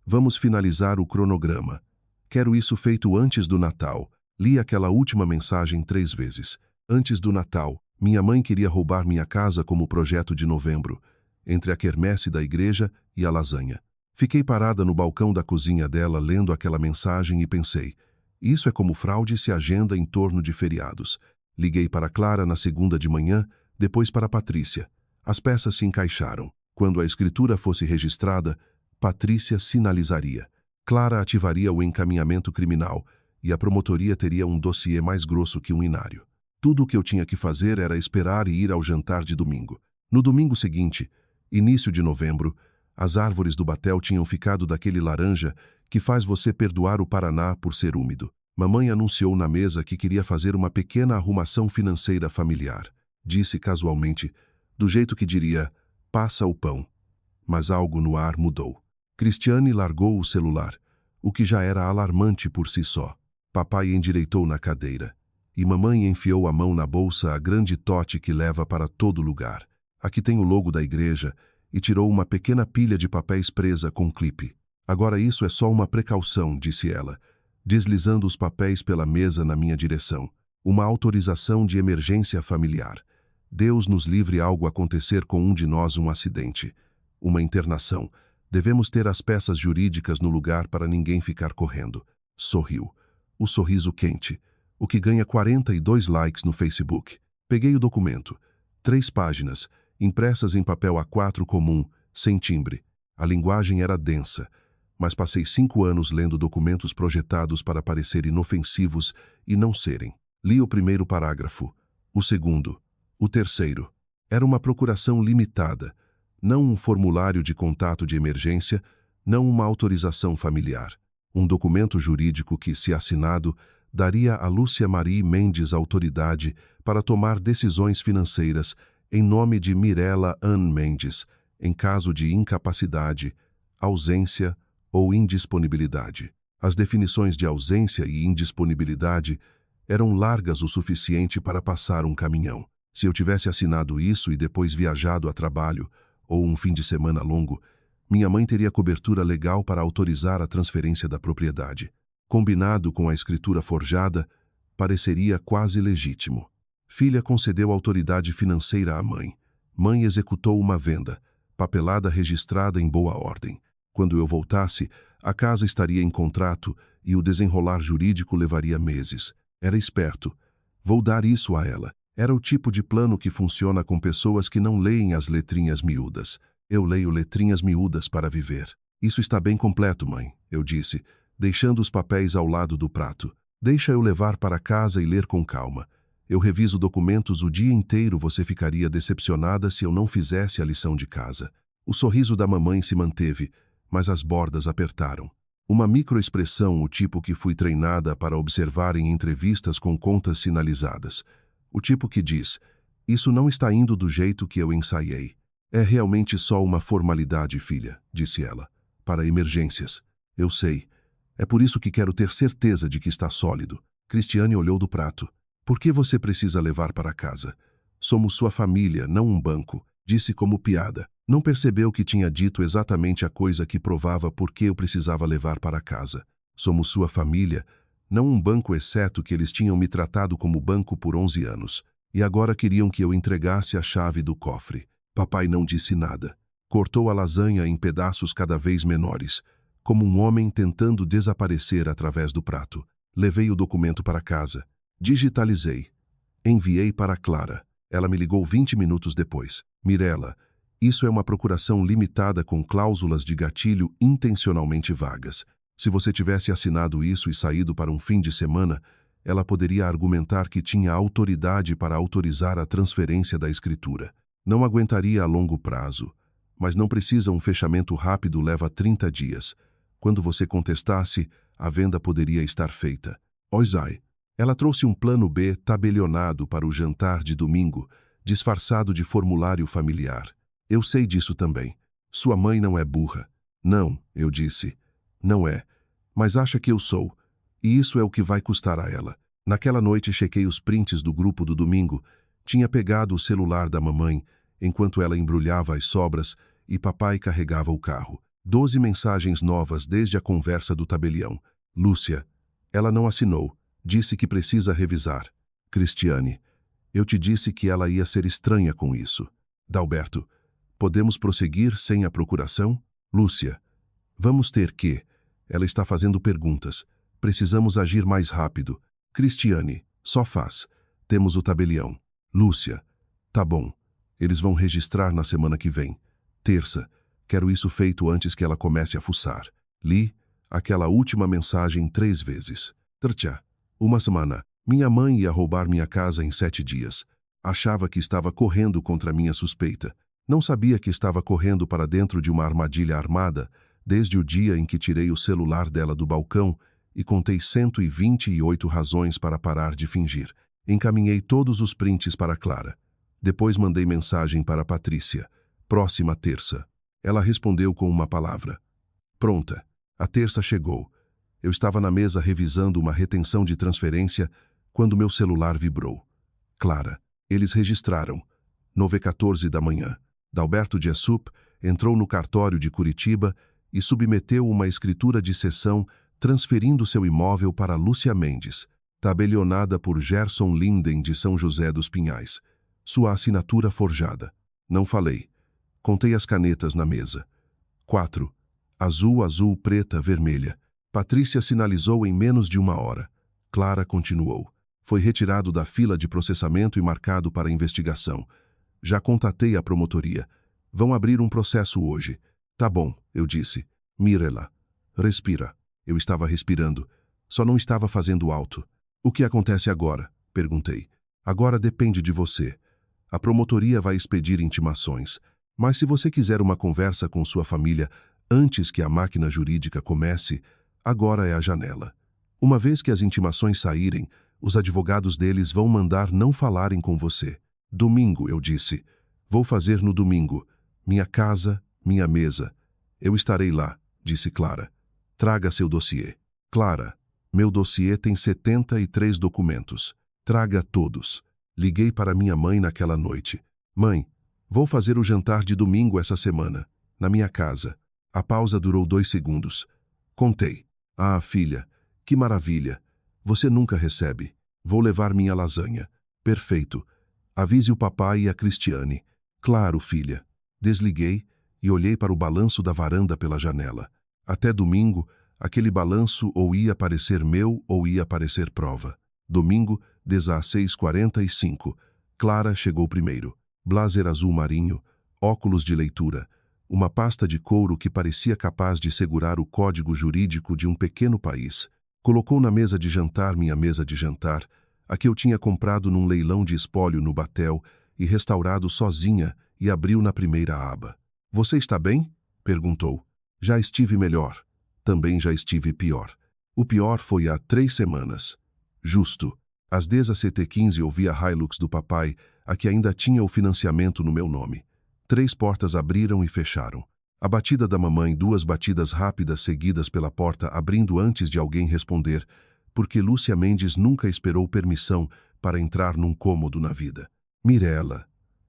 vamos finalizar o cronograma. Quero isso feito antes do Natal. Li aquela última mensagem 3 vezes. Antes do Natal, minha mãe queria roubar minha casa como projeto de novembro, entre a quermesse da igreja e a lasanha. Fiquei parada no balcão da cozinha dela lendo aquela mensagem e pensei, isso é como fraude se agenda em torno de feriados. Liguei para Clara na segunda de manhã, depois para Patrícia. As peças se encaixaram. Quando a escritura fosse registrada, Patrícia sinalizaria. Clara ativaria o encaminhamento criminal e a promotoria teria um dossiê mais grosso que um inário. Tudo o que eu tinha que fazer era esperar e ir ao jantar de domingo. No domingo seguinte, início de novembro, as árvores do batel tinham ficado daquele laranja que faz você perdoar o Paraná por ser úmido. Mamãe anunciou na mesa que queria fazer uma pequena arrumação financeira familiar. Disse casualmente, do jeito que diria, passa o pão. Mas algo no ar mudou. Cristiane largou o celular, o que já era alarmante por si só. Papai endireitou na cadeira. E mamãe enfiou a mão na bolsa a grande tote que leva para todo lugar. Aqui tem o logo da igreja, e tirou uma pequena pilha de papéis presa com clipe. Agora isso é só uma precaução, disse ela, deslizando os papéis pela mesa na minha direção. Uma autorização de emergência familiar. Deus nos livre algo acontecer com um de nós, um acidente. Uma internação. Devemos ter as peças jurídicas no lugar para ninguém ficar correndo. Sorriu. O sorriso quente. O que ganha 42 likes no Facebook. Peguei o documento. 3 páginas, impressas em papel A4 comum, sem timbre. A linguagem era densa, mas passei 5 anos lendo documentos projetados para parecer inofensivos e não serem. Li o primeiro parágrafo, o segundo, o terceiro. Era uma procuração limitada, não um formulário de contato de emergência, não uma autorização familiar. Um documento jurídico que, se assinado, daria a Lúcia Marie Mendes autoridade para tomar decisões financeiras em nome de Mirella Ann Mendes, em caso de incapacidade, ausência ou indisponibilidade. As definições de ausência e indisponibilidade eram largas o suficiente para passar um caminhão. Se eu tivesse assinado isso e depois viajado a trabalho, ou um fim de semana longo, minha mãe teria cobertura legal para autorizar a transferência da propriedade. Combinado com a escritura forjada, pareceria quase legítimo. Filha concedeu autoridade financeira à mãe. Mãe executou uma venda, papelada registrada em boa ordem. Quando eu voltasse, a casa estaria em contrato e o desenrolar jurídico levaria meses. Era esperto. Vou dar isso a ela. Era o tipo de plano que funciona com pessoas que não leem as letrinhas miúdas. Eu leio letrinhas miúdas para viver. Isso está bem completo, mãe, eu disse, deixando os papéis ao lado do prato. Deixa eu levar para casa e ler com calma. Eu reviso documentos o dia inteiro, você ficaria decepcionada se eu não fizesse a lição de casa. O sorriso da mamãe se manteve, mas as bordas apertaram. Uma microexpressão, o tipo que fui treinada para observar em entrevistas com contas sinalizadas. O tipo que diz, isso não está indo do jeito que eu ensaiei. É realmente só uma formalidade, filha, disse ela, para emergências. Eu sei. É por isso que quero ter certeza de que está sólido. Cristiane olhou do prato. Por que você precisa levar para casa? Somos sua família, não um banco, disse como piada. Não percebeu que tinha dito exatamente a coisa que provava por que eu precisava levar para casa. Somos sua família, não um banco, exceto que eles tinham me tratado como banco por 11 anos. E agora queriam que eu entregasse a chave do cofre. Papai não disse nada. Cortou a lasanha em pedaços cada vez menores, como um homem tentando desaparecer através do prato. Levei o documento para casa. Digitalizei. Enviei para Clara. Ela me ligou 20 minutos depois. Mirella, isso é uma procuração limitada com cláusulas de gatilho intencionalmente vagas. Se você tivesse assinado isso e saído para um fim de semana, ela poderia argumentar que tinha autoridade para autorizar a transferência da escritura. Não aguentaria a longo prazo, mas não precisa um fechamento rápido, leva 30 dias. Quando você contestasse, a venda poderia estar feita. Oisai. Ela trouxe um plano B tabelionado para o jantar de domingo, disfarçado de formulário familiar. Eu sei disso também. Sua mãe não é burra. Não, eu disse. Não é. Mas acha que eu sou. E isso é o que vai custar a ela. Naquela noite chequei os prints do grupo do domingo. Tinha pegado o celular da mamãe, enquanto ela embrulhava as sobras e papai carregava o carro. 12 mensagens novas desde a conversa do tabelião. Lúcia. Ela não assinou. Disse que precisa revisar. Cristiane. Eu te disse que ela ia ser estranha com isso. Dalberto. Podemos prosseguir sem a procuração? Lúcia. Vamos ter que. Ela está fazendo perguntas. Precisamos agir mais rápido. Cristiane. Só faz. Temos o tabelião. Lúcia. Tá bom. Eles vão registrar na semana que vem. Terça. Quero isso feito antes que ela comece a fuçar. Li aquela última mensagem 3 vezes. Tchá. Uma semana. Minha mãe ia roubar minha casa em 7 dias. Achava que estava correndo contra minha suspeita. Não sabia que estava correndo para dentro de uma armadilha armada, desde o dia em que tirei o celular dela do balcão e contei 128 razões para parar de fingir. Encaminhei todos os prints para Clara. Depois mandei mensagem para Patrícia. Próxima terça. Ela respondeu com uma palavra. Pronta. A terça chegou. Eu estava na mesa revisando uma retenção de transferência quando meu celular vibrou. Clara. Eles registraram. 9h14 da manhã. Dalberto de Essup entrou no cartório de Curitiba e submeteu uma escritura de cessão transferindo seu imóvel para Lúcia Mendes, tabelionada por Gerson Linden de São José dos Pinhais. Sua assinatura forjada. Não falei. Contei as canetas na mesa. 4. Azul, azul, preta, vermelha. Patrícia sinalizou em menos de 1 hora. Clara continuou. Foi retirado da fila de processamento e marcado para investigação. Já contatei a promotoria. Vão abrir um processo hoje. Tá bom, eu disse. Mirela. Respira. Eu estava respirando. Só não estava fazendo alto. O que acontece agora? Perguntei. Agora depende de você. A promotoria vai expedir intimações. Mas se você quiser uma conversa com sua família antes que a máquina jurídica comece, agora é a janela. Uma vez que as intimações saírem, os advogados deles vão mandar não falarem com você. Domingo, eu disse. Vou fazer no domingo. Minha casa, minha mesa. Eu estarei lá, disse Clara. Traga seu dossiê. Clara, meu dossiê tem 73 documentos. Traga todos. Liguei para minha mãe naquela noite. Mãe, vou fazer o jantar de domingo essa semana, na minha casa. A pausa durou 2 segundos. Contei. Ah, filha, que maravilha. Você nunca recebe. Vou levar minha lasanha. Perfeito. Avise o papai e a Cristiane. Claro, filha. Desliguei e olhei para o balanço da varanda pela janela. Até domingo, aquele balanço ou ia parecer meu ou ia parecer prova. Domingo, 16h45. Clara chegou primeiro. Blazer azul marinho, óculos de leitura, uma pasta de couro que parecia capaz de segurar o código jurídico de um pequeno país. Colocou na mesa de jantar minha mesa de jantar, a que eu tinha comprado num leilão de espólio no Batel e restaurado sozinha, e abriu na primeira aba. Você está bem? Perguntou. Já estive melhor. Também já estive pior. O pior foi há 3 semanas. Justo. Às 17h15 ouvi a Hilux do papai, a que ainda tinha o financiamento no meu nome. 3 portas abriram e fecharam. A batida da mamãe, 2 batidas rápidas seguidas pela porta abrindo antes de alguém responder, porque Lúcia Mendes nunca esperou permissão para entrar num cômodo na vida. Mirela.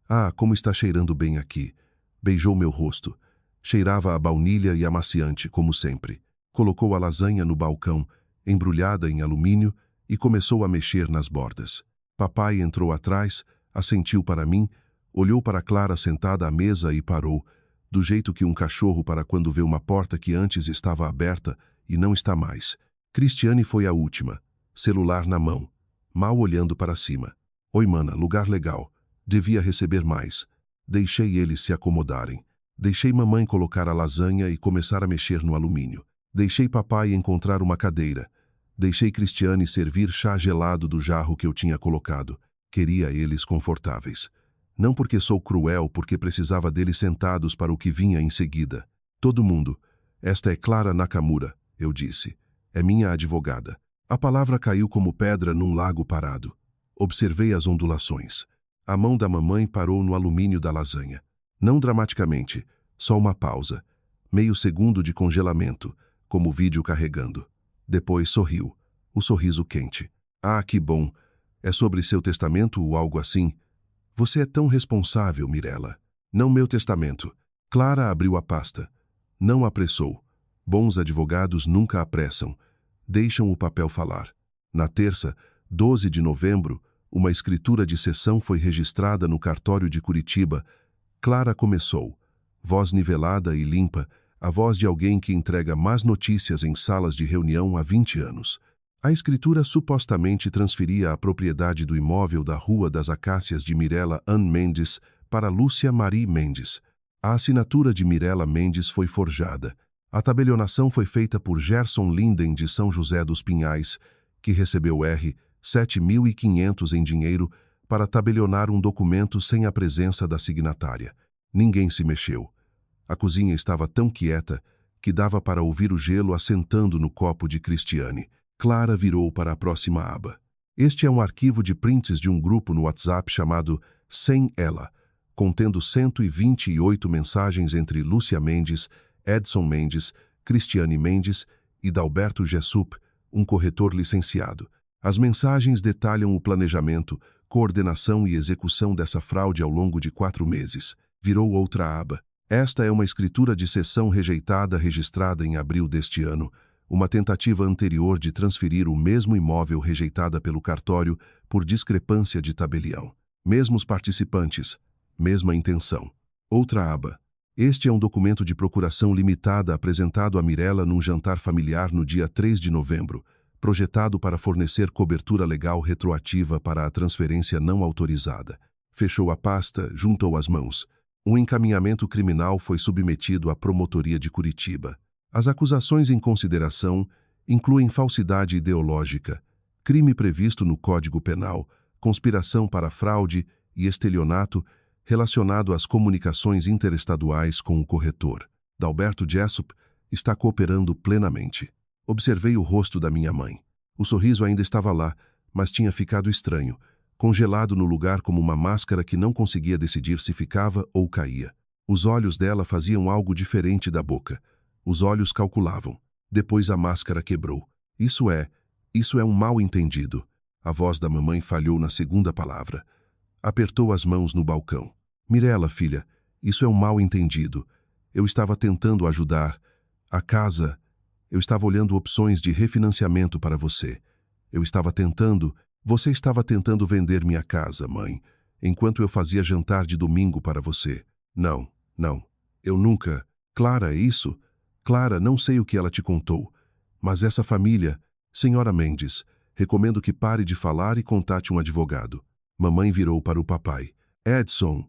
Ah, como está cheirando bem aqui. Beijou meu rosto. Cheirava a baunilha e amaciante, como sempre. Colocou a lasanha no balcão, embrulhada em alumínio, e começou a mexer nas bordas. Papai entrou atrás, assentiu para mim, olhou para Clara sentada à mesa e parou, do jeito que um cachorro para quando vê uma porta que antes estava aberta e não está mais. Cristiane foi a última, celular na mão, mal olhando para cima. Oi, mana, lugar legal. Devia receber mais. Deixei eles se acomodarem. Deixei mamãe colocar a lasanha e começar a mexer no alumínio. Deixei papai encontrar uma cadeira. Deixei Cristiane servir chá gelado do jarro que eu tinha colocado. Queria eles confortáveis. Não porque sou cruel, porque precisava deles sentados para o que vinha em seguida. Todo mundo. Esta é Clara Nakamura, eu disse. É minha advogada. A palavra caiu como pedra num lago parado. Observei as ondulações. A mão da mamãe parou no alumínio da lasanha. Não dramaticamente, só uma pausa. Meio segundo de congelamento, como o vídeo carregando. Depois sorriu. O sorriso quente. Ah, que bom. É sobre seu testamento ou algo assim? Você é tão responsável, Mirela. Não meu testamento. Clara abriu a pasta. Não apressou. Bons advogados nunca apressam. Deixam o papel falar. Na terça, 12 de novembro, uma escritura de cessão foi registrada no cartório de Curitiba. Clara começou. Voz nivelada e limpa, a voz de alguém que entrega más notícias em salas de reunião há 20 anos. A escritura supostamente transferia a propriedade do imóvel da Rua das Acácias de Mirela Ann Mendes para Lúcia Marie Mendes. A assinatura de Mirela Mendes foi forjada. A tabelionação foi feita por Gerson Linden de São José dos Pinhais, que recebeu R$ 7.500 em dinheiro para tabelionar um documento sem a presença da signatária. Ninguém se mexeu. A cozinha estava tão quieta que dava para ouvir o gelo assentando no copo de Cristiane. Clara virou para a próxima aba. Este é um arquivo de prints de um grupo no WhatsApp chamado Sem Ela, contendo 128 mensagens entre Lúcia Mendes, Edson Mendes, Cristiane Mendes e Dalberto Gessup, um corretor licenciado. As mensagens detalham o planejamento, coordenação e execução dessa fraude ao longo de 4 meses. Virou outra aba. Esta é uma escritura de cessão rejeitada registrada em abril deste ano, uma tentativa anterior de transferir o mesmo imóvel rejeitada pelo cartório por discrepância de tabelião. Mesmos participantes, mesma intenção. Outra aba. Este é um documento de procuração limitada apresentado a Mirella num jantar familiar no dia 3 de novembro, projetado para fornecer cobertura legal retroativa para a transferência não autorizada. Fechou a pasta, juntou as mãos. Um encaminhamento criminal foi submetido à Promotoria de Curitiba. As acusações em consideração incluem falsidade ideológica, crime previsto no Código Penal, conspiração para fraude e estelionato relacionado às comunicações interestaduais com o corretor. Dalberto Gessup está cooperando plenamente. Observei o rosto da minha mãe. O sorriso ainda estava lá, mas tinha ficado estranho, congelado no lugar como uma máscara que não conseguia decidir se ficava ou caía. Os olhos dela faziam algo diferente da boca. Os olhos calculavam. Depois a máscara quebrou. Isso é um mal-entendido. A voz da mamãe falhou na segunda palavra. Apertou as mãos no balcão. Mirella, filha, isso é um mal-entendido. Eu estava tentando ajudar. A casa... Eu estava olhando opções de refinanciamento para você. Você estava tentando vender minha casa, mãe, enquanto eu fazia jantar de domingo para você. Não, eu nunca... Clara, é isso? Clara, não sei o que ela te contou, mas essa família... Senhora Mendes, recomendo que pare de falar e contate um advogado. Mamãe virou para o papai. Edson,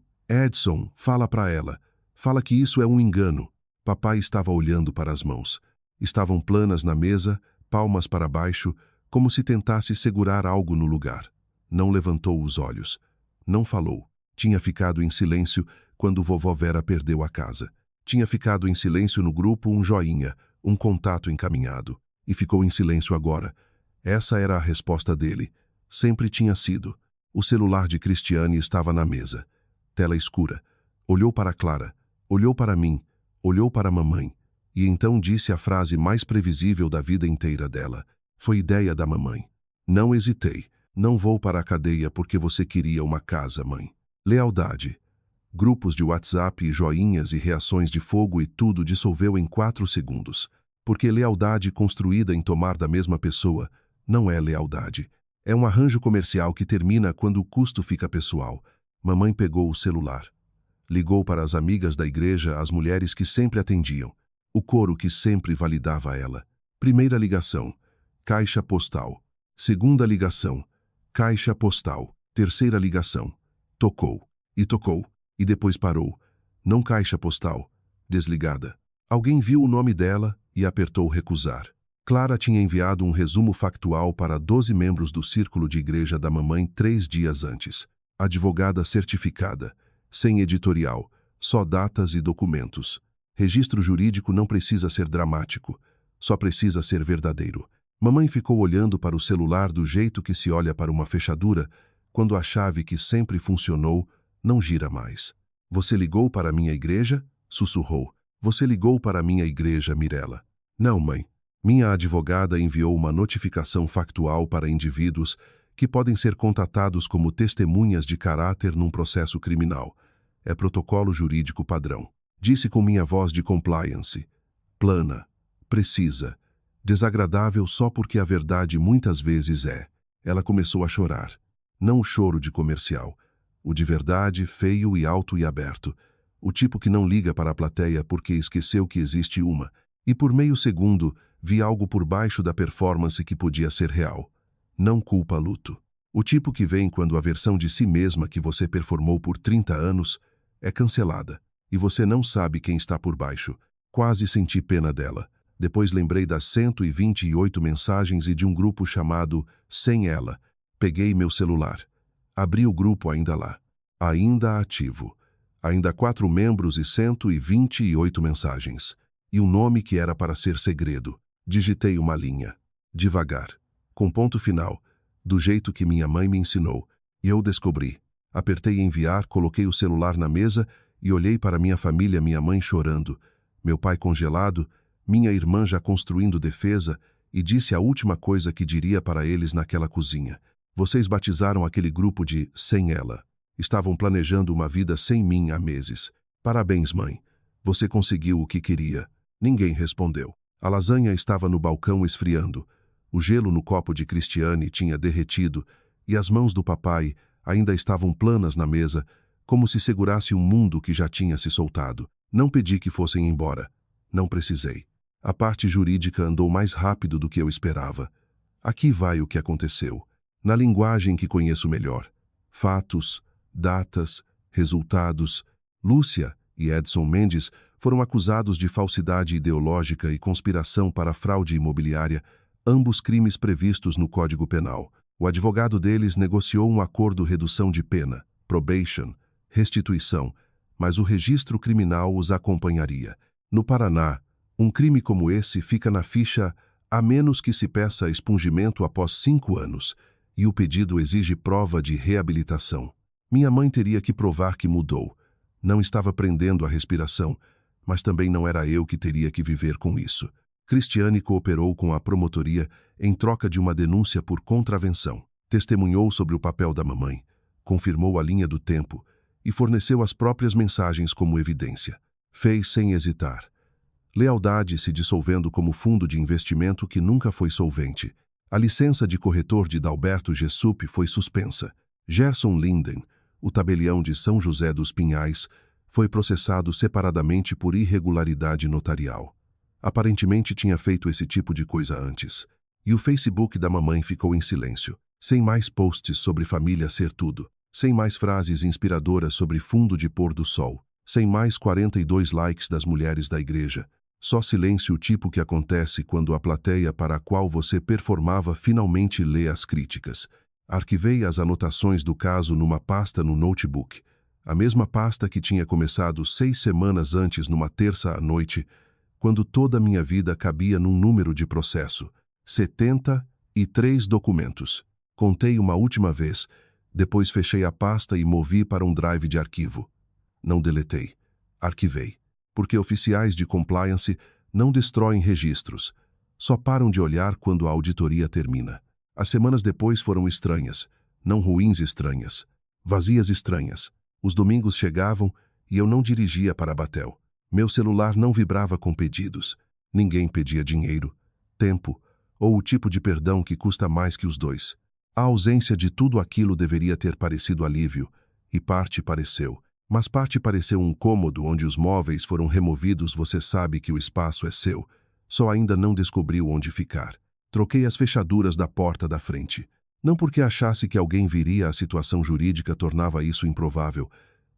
fala para ela. Fala que isso é um engano. Papai estava olhando para as mãos. Estavam planas na mesa, palmas para baixo, como se tentasse segurar algo no lugar. Não levantou os olhos. Não falou. Tinha ficado em silêncio quando vovó Vera perdeu a casa. Tinha ficado em silêncio no grupo um joinha, um contato encaminhado. E ficou em silêncio agora. Essa era a resposta dele. Sempre tinha sido. O celular de Cristiane estava na mesa. Tela escura. Olhou para Clara. Olhou para mim. Olhou para a mamãe. E então disse a frase mais previsível da vida inteira dela. Foi ideia da mamãe. Não hesitei. Não vou para a cadeia porque você queria uma casa, mãe. Lealdade. Grupos de WhatsApp e joinhas e reações de fogo e tudo dissolveu em 4 segundos. Porque lealdade construída em tomar da mesma pessoa não é lealdade. É um arranjo comercial que termina quando o custo fica pessoal. Mamãe pegou o celular. Ligou para as amigas da igreja, as mulheres que sempre atendiam. O coro que sempre validava ela. Primeira ligação, caixa postal. Segunda ligação, caixa postal. Terceira ligação, tocou. E depois parou. Não caixa postal. Desligada. Alguém viu o nome dela e apertou recusar. Clara tinha enviado um resumo factual para 12 membros do círculo de igreja da mamãe 3 dias antes. Advogada certificada, sem editorial, só datas e documentos. Registro jurídico não precisa ser dramático, só precisa ser verdadeiro. Mamãe ficou olhando para o celular do jeito que se olha para uma fechadura, quando a chave que sempre funcionou não gira mais. Você ligou para a minha igreja? Sussurrou. Você ligou para a minha igreja, Mirella. Não, mãe. Minha advogada enviou uma notificação factual para indivíduos que podem ser contatados como testemunhas de caráter num processo criminal. É protocolo jurídico padrão. Disse com minha voz de compliance. Plana, precisa, desagradável só porque a verdade muitas vezes é. Ela começou a chorar. Não o choro de comercial. O de verdade, feio e alto e aberto. O tipo que não liga para a plateia porque esqueceu que existe uma. E por meio segundo, vi algo por baixo da performance que podia ser real. Não culpa luto. O tipo que vem quando a versão de si mesma que você performou por 30 anos é cancelada. E você não sabe quem está por baixo. Quase senti pena dela. Depois lembrei das 128 mensagens e de um grupo chamado Sem Ela. Peguei meu celular. Abri o grupo ainda lá. Ainda ativo. Ainda 4 membros e 128 mensagens. E um nome que era para ser segredo. Digitei uma linha. Devagar. Com ponto final. Do jeito que minha mãe me ensinou. E eu descobri. Apertei enviar, coloquei o celular na mesa e olhei para minha família, minha mãe chorando, meu pai congelado, minha irmã já construindo defesa, e disse a última coisa que diria para eles naquela cozinha. Vocês batizaram aquele grupo de sem ela. Estavam planejando uma vida sem mim há meses. Parabéns, mãe. Você conseguiu o que queria. Ninguém respondeu. A lasanha estava no balcão esfriando. O gelo no copo de Cristiane tinha derretido e as mãos do papai ainda estavam planas na mesa, como se segurasse um mundo que já tinha se soltado. Não pedi que fossem embora. Não precisei. A parte jurídica andou mais rápido do que eu esperava. Aqui vai o que aconteceu. Na linguagem que conheço melhor. Fatos, datas, resultados. Lúcia e Edson Mendes foram acusados de falsidade ideológica e conspiração para fraude imobiliária, ambos crimes previstos no Código Penal. O advogado deles negociou um acordo redução de pena, probation, restituição, mas o registro criminal os acompanharia. No Paraná, um crime como esse fica na ficha a menos que se peça expungimento após 5 anos, e o pedido exige prova de reabilitação. Minha mãe teria que provar que mudou. Não estava prendendo a respiração, mas também não era eu que teria que viver com isso. Cristiane cooperou com a promotoria em troca de uma denúncia por contravenção. Testemunhou sobre o papel da mamãe, confirmou a linha do tempo e forneceu as próprias mensagens como evidência. Fez sem hesitar. Lealdade se dissolvendo como fundo de investimento que nunca foi solvente. A licença de corretor de Dalberto Gessup foi suspensa. Gerson Linden, o tabelião de São José dos Pinhais, foi processado separadamente por irregularidade notarial. Aparentemente tinha feito esse tipo de coisa antes. E o Facebook da mamãe ficou em silêncio, sem mais posts sobre família ser tudo, sem mais frases inspiradoras sobre fundo de pôr do sol, sem mais 42 likes das mulheres da igreja. Só silêncio, o tipo que acontece quando a plateia para a qual você performava finalmente lê as críticas. Arquivei as anotações do caso numa pasta no notebook, a mesma pasta que tinha começado 6 semanas antes numa terça à noite, quando toda a minha vida cabia num número de processo. 73 documentos. Contei uma última vez, depois fechei a pasta e movi para um drive de arquivo. Não deletei. Arquivei. Porque oficiais de compliance não destroem registros. Só param de olhar quando a auditoria termina. As semanas depois foram estranhas. Não ruins estranhas. Vazias estranhas. Os domingos chegavam e eu não dirigia para Batel. Meu celular não vibrava com pedidos. Ninguém pedia dinheiro, tempo ou o tipo de perdão que custa mais que os dois. A ausência de tudo aquilo deveria ter parecido alívio, e parte pareceu. Mas parte pareceu um cômodo onde os móveis foram removidos. Você sabe que o espaço é seu, só ainda não descobriu onde ficar. Troquei as fechaduras da porta da frente. Não porque achasse que alguém viria, a situação jurídica tornava isso improvável,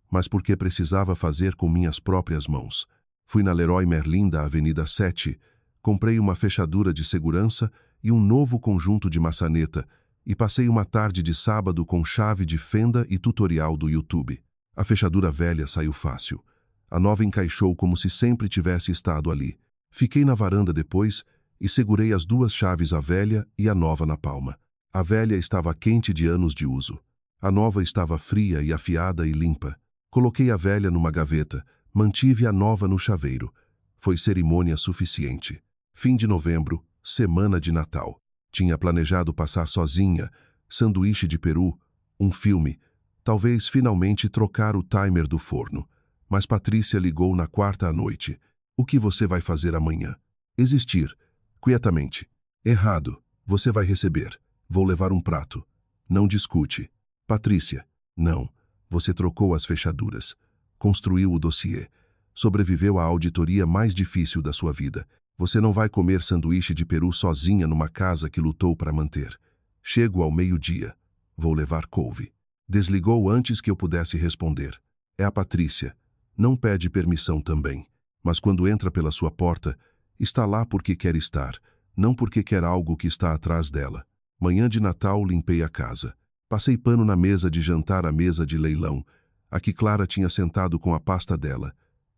mas porque precisava fazer com minhas próprias mãos. Fui na Leroy Merlin da Avenida 7, comprei uma fechadura de segurança e um novo conjunto de maçaneta, e passei uma tarde de sábado com chave de fenda e tutorial do YouTube. A fechadura velha saiu fácil. A nova encaixou como se sempre tivesse estado ali. Fiquei na varanda depois e segurei as 2 chaves, a velha e a nova, na palma. A velha estava quente de anos de uso. A nova estava fria e afiada e limpa. Coloquei a velha numa gaveta, mantive a nova no chaveiro. Foi cerimônia suficiente. Fim de novembro, semana de Natal. Tinha planejado passar sozinha, sanduíche de peru, um filme, talvez finalmente trocar o timer do forno. Mas Patrícia ligou na quarta à noite. O que você vai fazer amanhã? Existir. Quietamente. Errado. Você vai receber. Vou levar um prato. Não discute. Patrícia. Não. Você trocou as fechaduras. Construiu o dossiê. Sobreviveu à auditoria mais difícil da sua vida. Você não vai comer sanduíche de peru sozinha numa casa que lutou para manter. Chego ao meio-dia. Vou levar couve. Desligou antes que eu pudesse responder. É a Patrícia. Não pede permissão também. Mas quando entra pela sua porta, está lá porque quer estar, não porque quer algo que está atrás dela. Manhã de Natal limpei a casa. Passei pano na mesa de jantar, a mesa de leilão, a que Clara tinha sentado com a pasta dela.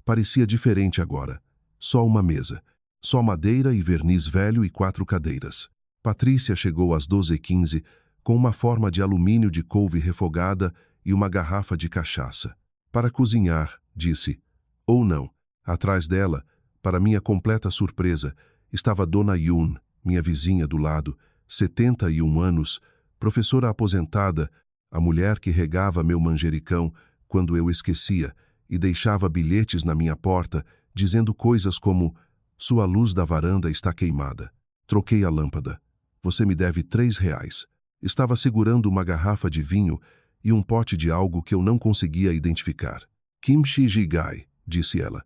Parecia diferente agora. Só uma mesa. Só madeira e verniz velho e 4 cadeiras. Patrícia chegou às 12h15 com uma forma de alumínio de couve refogada e uma garrafa de cachaça. Para cozinhar, disse. Ou não. Atrás dela, para minha completa surpresa, estava Dona Yun, minha vizinha do lado, 71 anos, professora aposentada, a mulher que regava meu manjericão quando eu esquecia e deixava bilhetes na minha porta, dizendo coisas como: sua luz da varanda está queimada. Troquei a lâmpada. Você me deve R$3. Estava segurando uma garrafa de vinho e um pote de algo que eu não conseguia identificar. Kimchi jjigae, disse ela.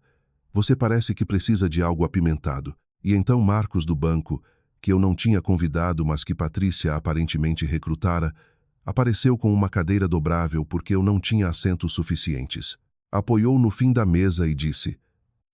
Você parece que precisa de algo apimentado. E então Marcos do banco, que eu não tinha convidado, mas que Patrícia aparentemente recrutara, apareceu com uma cadeira dobrável porque eu não tinha assentos suficientes. Apoiou no fim da mesa e disse: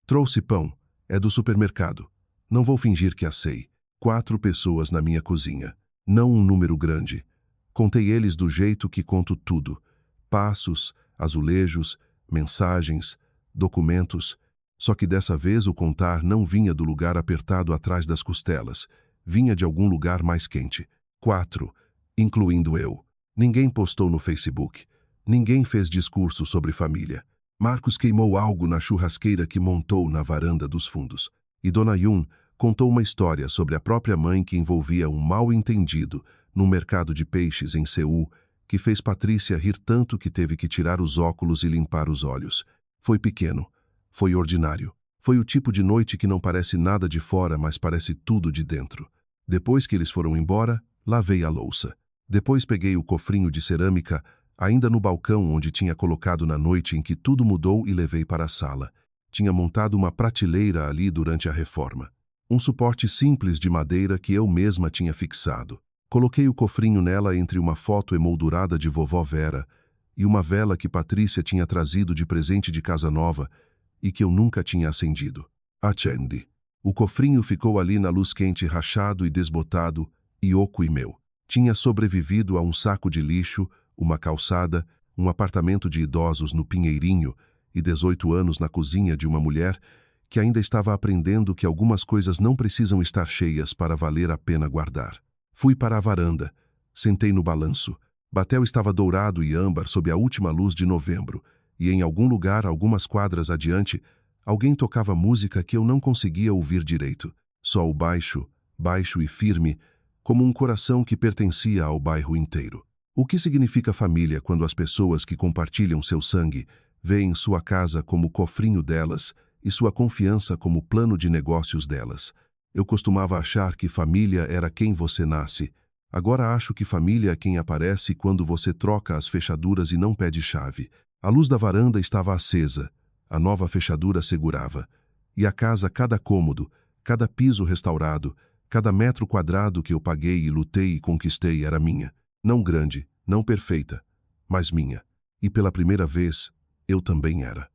trouxe pão. É do supermercado. Não vou fingir que assei. 4 pessoas na minha cozinha. Não um número grande. Contei eles do jeito que conto tudo. Passos, azulejos, mensagens, documentos. Só que dessa vez o contar não vinha do lugar apertado atrás das costelas. Vinha de algum lugar mais quente. 4, incluindo eu. Ninguém postou no Facebook. Ninguém fez discurso sobre família. Marcos queimou algo na churrasqueira que montou na varanda dos fundos. E Dona Yun contou uma história sobre a própria mãe que envolvia um mal-entendido num mercado de peixes em Seul, que fez Patrícia rir tanto que teve que tirar os óculos e limpar os olhos. Foi pequeno. Foi ordinário. Foi o tipo de noite que não parece nada de fora, mas parece tudo de dentro. Depois que eles foram embora, lavei a louça. Depois peguei o cofrinho de cerâmica, ainda no balcão onde tinha colocado na noite em que tudo mudou, e levei para a sala. Tinha montado uma prateleira ali durante a reforma. Um suporte simples de madeira que eu mesma tinha fixado. Coloquei o cofrinho nela entre uma foto emoldurada de vovó Vera e uma vela que Patrícia tinha trazido de presente de casa nova e que eu nunca tinha acendido. Acendi. O cofrinho ficou ali na luz quente, rachado e desbotado, e oco e meu. Tinha sobrevivido a um saco de lixo, uma calçada, um apartamento de idosos no Pinheirinho e 18 anos na cozinha de uma mulher que ainda estava aprendendo que algumas coisas não precisam estar cheias para valer a pena guardar. Fui para a varanda. Sentei no balanço. Batel estava dourado e âmbar sob a última luz de novembro, e em algum lugar, algumas quadras adiante, alguém tocava música que eu não conseguia ouvir direito. Só o baixo, baixo e firme, como um coração que pertencia ao bairro inteiro. O que significa família quando as pessoas que compartilham seu sangue veem sua casa como o cofrinho delas e sua confiança como o plano de negócios delas? Eu costumava achar que família era quem você nasce. Agora acho que família é quem aparece quando você troca as fechaduras e não pede chave. A luz da varanda estava acesa, a nova fechadura segurava. E a casa, cada cômodo, cada piso restaurado, cada metro quadrado que eu paguei e lutei e conquistei era minha. Não grande, não perfeita, mas minha. E pela primeira vez, eu também era.